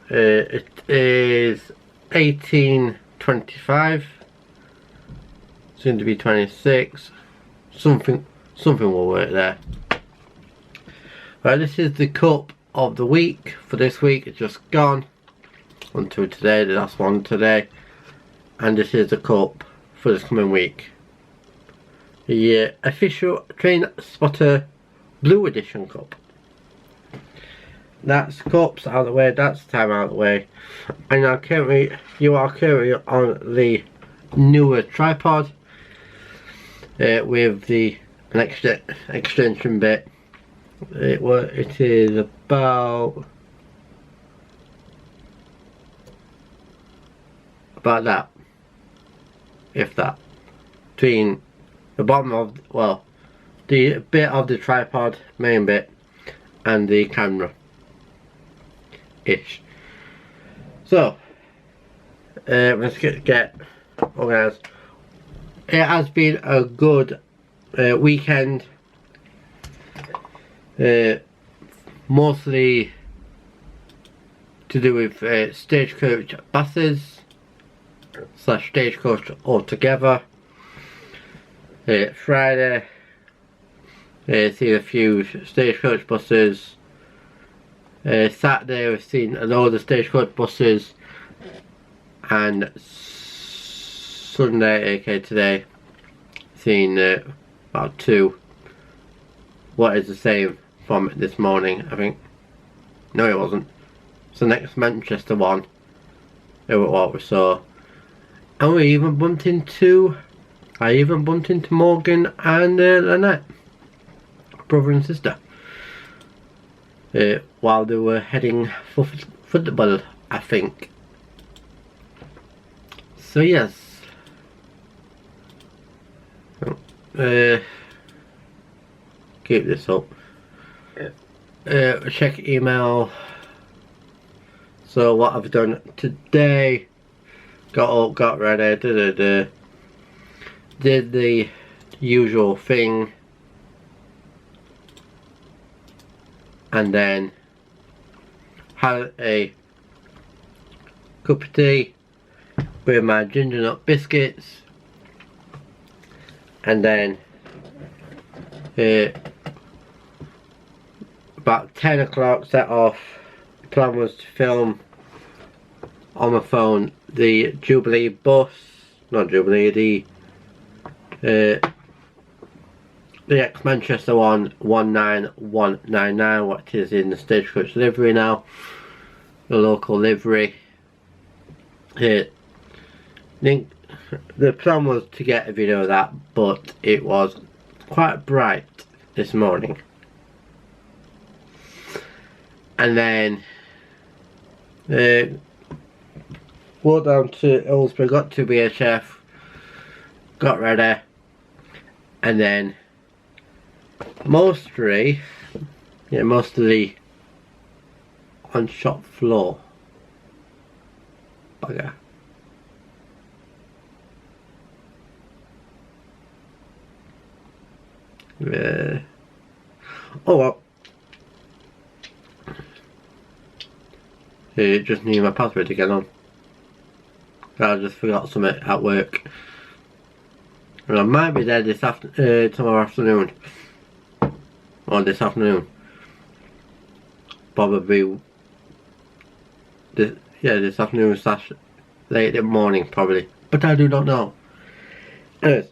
It is 18:25, soon to be 26. Something will work there. Right, this is the cup of the week for this week. It's just gone until today, the last one today, and this is the cup for this coming week. The official Train Spotter Blue Edition cup. That's cups out of the way, that's the time out of the way. And you are currently on the newer tripod with the an extension bit. It is about that, if that, between the bottom of, well, the bit of the tripod, main bit, and the camera ish. So let's get organised. It has been a good weekend, mostly to do with Stagecoach buses / Stagecoach altogether. Friday, seen a few Stagecoach buses. Saturday we've seen a load of Stagecoach buses, and Sunday, aka today, seen about 2. What is the same from this morning, I think. No, it wasn't. It's the next Manchester one. What we saw. And we even bumped into, I even bumped into Morgan and Lynette, brother and sister, while they were heading for football, I think. So yes, keep this up. Check email. So what I've done today: got up, got ready, did the usual thing, and then had a cup of tea with my ginger nut biscuits, and then about 10 o'clock set off. The plan was to film on my phone the Jubilee bus, not Jubilee, the ex-Manchester one, 19199, what is in the Stagecoach delivery now. the local livery. The plan was to get a video of that, but it was quite bright this morning. And then walked down to Oughtibridge, got to BHF, got ready, and then mostly on shop floor. Bugger. Oh well. Just need my password to get on. I just forgot something at work. And I might be there this tomorrow afternoon. Or this afternoon. Probably this afternoon / late in the morning probably. But I do not know. Anyways.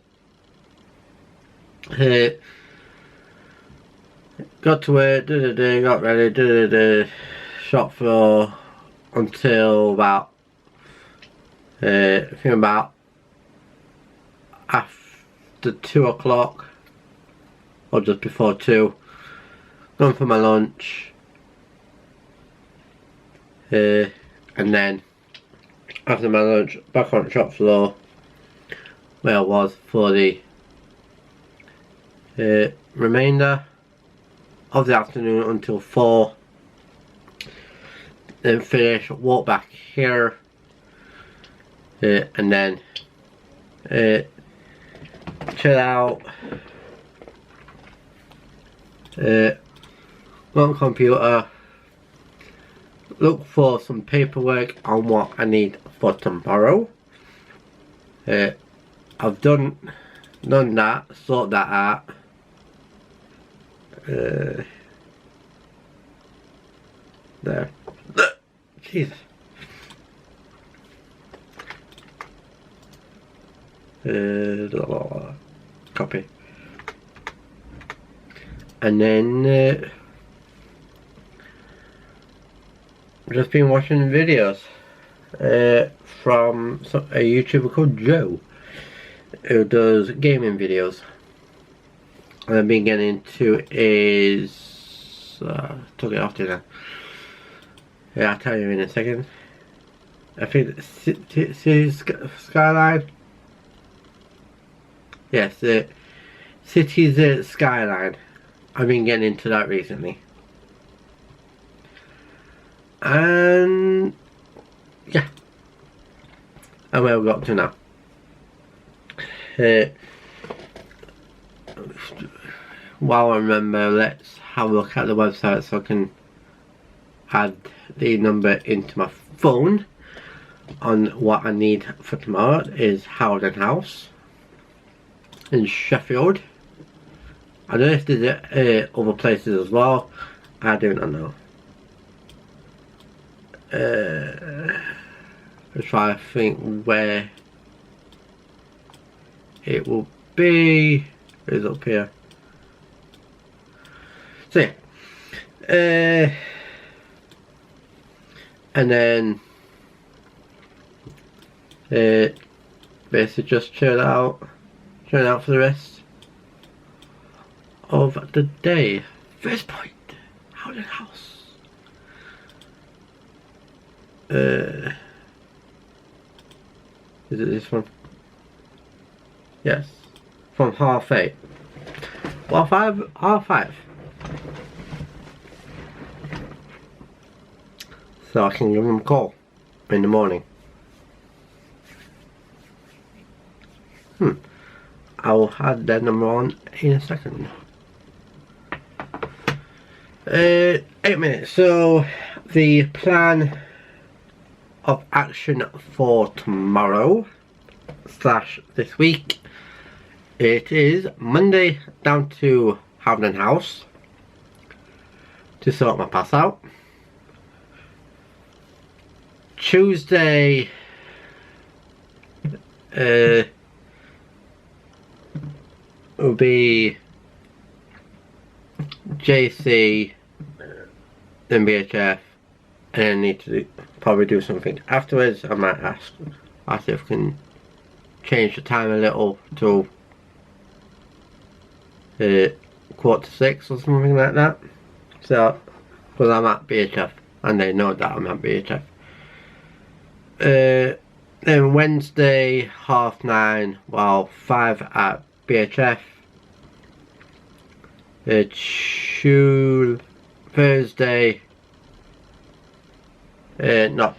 Got to work, got ready, shop floor until about I think about after 2 o'clock or just before 2. Gone for my lunch, and then after my lunch back on the shop floor where I was for the remainder of the afternoon until 4. Then finish, walk back here, and then chill out, on computer, look for some paperwork on what I need for tomorrow. I've done that, sort that out. There. Jesus. Copy. And then just been watching videos from a YouTuber called Joe who does gaming videos. And I've been getting into his took it off to yeah, I'll tell you in a second. I think Cities Skyline. Yes, the Cities Skyline. I've been getting into that recently. And yeah, and where we got to now. While I remember, let's have a look at the website so I can add the number into my phone on what I need for tomorrow. Is Howden House in Sheffield. I don't know if there's other places as well. I do not know. Let's try to think where it will be. It's up here. So yeah. And then basically just chill out for the rest of the day. First point, Howden House. Is it this one? Yes, from 8:30. Well, 5:30. So I can give them a call in the morning. I'll add that number on in a second. 8 minutes. So the plan of action for tomorrow / this week. It is Monday down to Howden House to sort my pass out. Tuesday will be JC, then BHF, and I need to probably do something afterwards. I might ask if I can change the time a little to 5:45 or something like that. So, because I'm at BHF and they know that I'm at BHF. Then Wednesday 9:30, well 5 at BHF. Thursday, not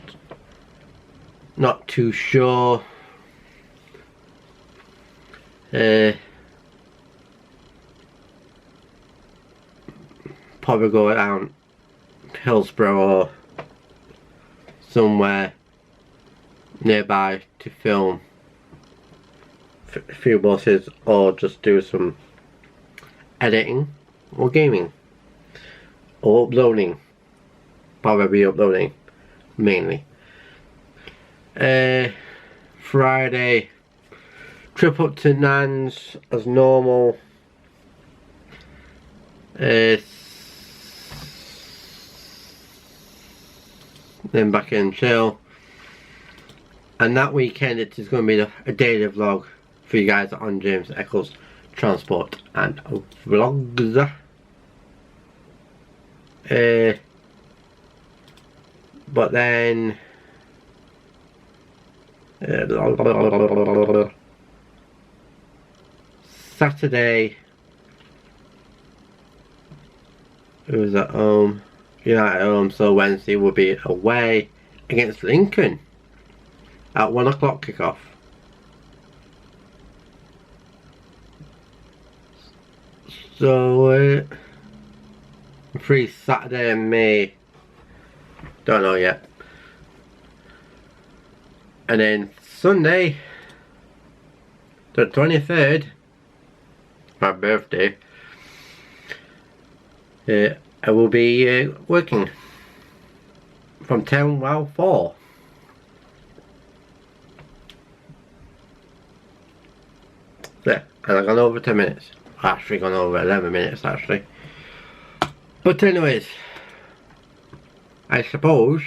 too sure. Probably go down Hillsborough or somewhere nearby to film a few buses, or just do some editing or gaming or uploading. Probably uploading mainly. Friday, trip up to Nans as normal. Then back in chill. And that weekend it is going to be a daily vlog for you guys on James Eccles Transport and Vlogs. But then Saturday it was at home, United at home, so Wednesday will be away against Lincoln at 1 o'clock kickoff. So free Saturday and May, don't know yet. And then Sunday the 23rd, my birthday, I will be working from 10 till 4. Yeah, and I've gone over 10 minutes. Actually gone over 11 minutes actually. But anyways, I suppose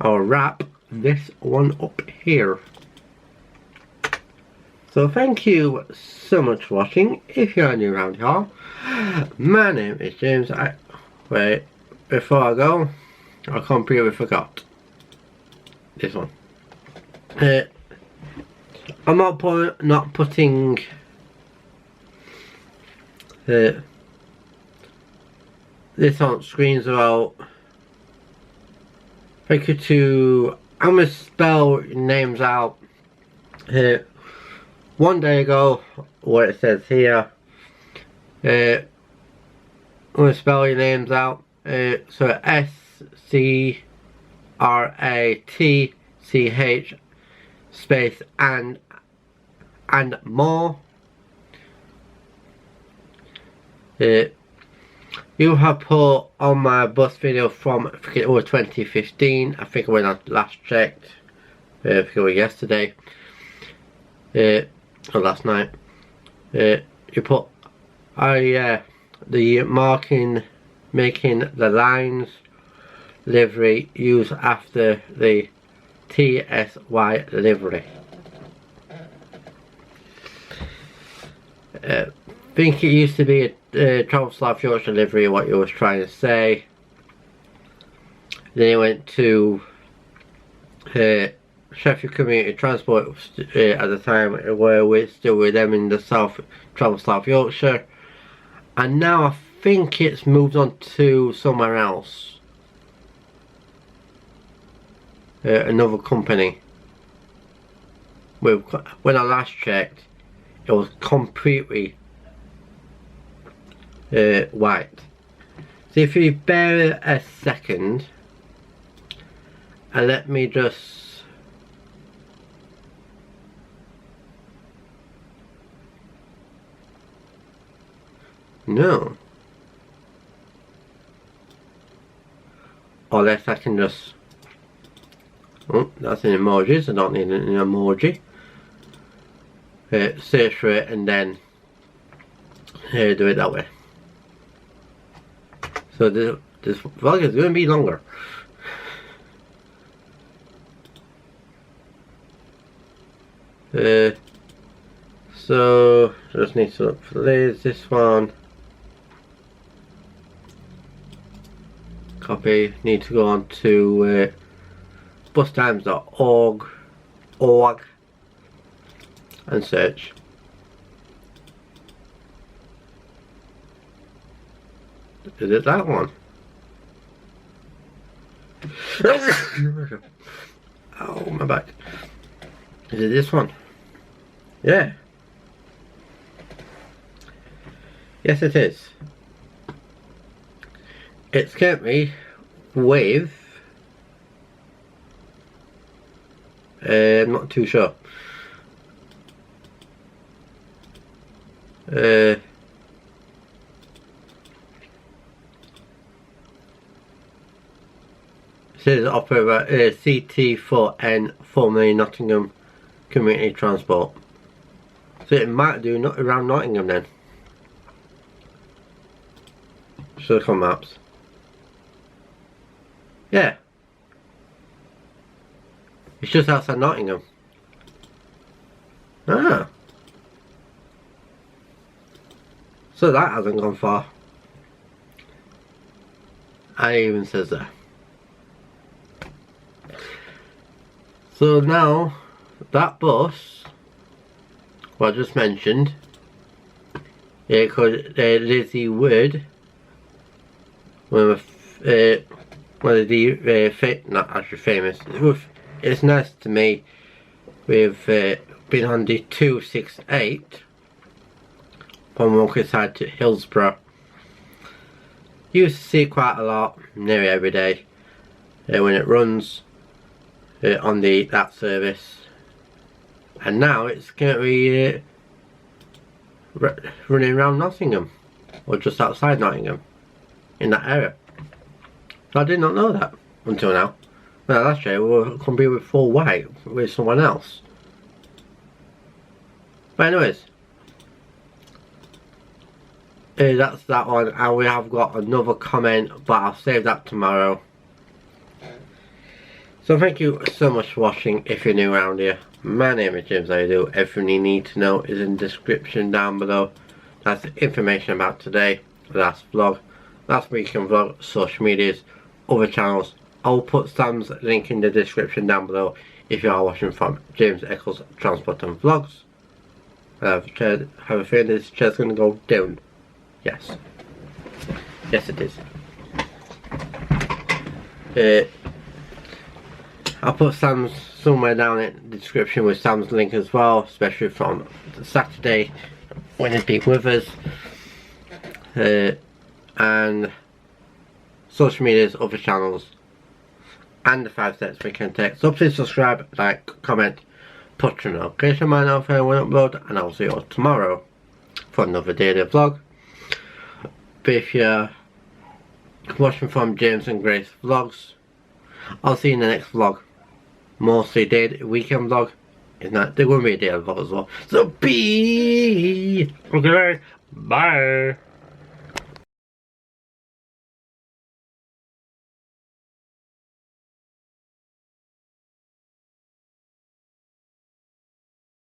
I'll wrap this one up here. So thank you so much for watching. If you're new around here, my name is James. Wait, before I go, I completely forgot this one. I'm not putting this on screens about. Thank you to, I'm gonna spell names out here. One day ago, what it says here, I'm gonna spell your names out. So SCRATCH space and more. You have put on my bus video from, I think it was 2015. I think when I last checked, I think it was yesterday, or last night. You put, the marking, making the lines livery used after the TSY livery. I think it used to be a Travel South Yorkshire livery, what you was trying to say. Then it went to Sheffield Community Transport at the time, where we're still with them in the Travel South Yorkshire. And now I think it's moved on to somewhere else. Another company. When I last checked, it was completely white. So if you bear a second and let me just unless I can just, oh, that's an emoji, so I don't need an emoji. Search for it and then do it that way. So this vlog is going to be longer. So just need to look for this one. Copy. Need to go on to bustimes.org and search. Is it that one? Oh, my back. Is it this one? Yeah. Yes, it is. It's kept me with I'm not too sure. It says operator CT4N, formerly Nottingham Community Transport. So it might do not around Nottingham then. Should look on maps. Yeah. It's just outside Nottingham. Ah. So that hasn't gone far. And it even says there. So now, that bus, what I just mentioned, called Lizzie Wood, one of the not actually famous. It's nice to me. We've been on the 268 from Walkerside to Hillsborough. Used to see it quite a lot, nearly every day when it runs on that service, and now it's going to be running around Nottingham or just outside Nottingham in that area. So I did not know that until now. Well, last year we were going to be with full white with someone else. But anyways, that's that one, and we have got another comment, but I'll save that tomorrow. So thank you so much for watching. If you're new around here, my name is James. I do everything you need to know is in the description down below. That's the information about today, last vlog, last weekend vlog, social medias, other channels. I'll put Sam's link in the description down below if you are watching from James Eccles Transport and Vlogs. I have a feeling this chair's going to go down. Yes. Yes it is. I'll put Sam's somewhere down in the description with Sam's link as well, especially from Saturday when he's been with us. And social medias, other channels, and the 5 steps we can take. So please subscribe, like, comment, put your notification bell on for when I upload, and I'll see you all tomorrow for another daily vlog. But if you're watching from James and Grace Vlogs, I'll see you in the next vlog. Mostly daily weekend vlog. It's not, there will be a daily vlog as well. So be okay, bye.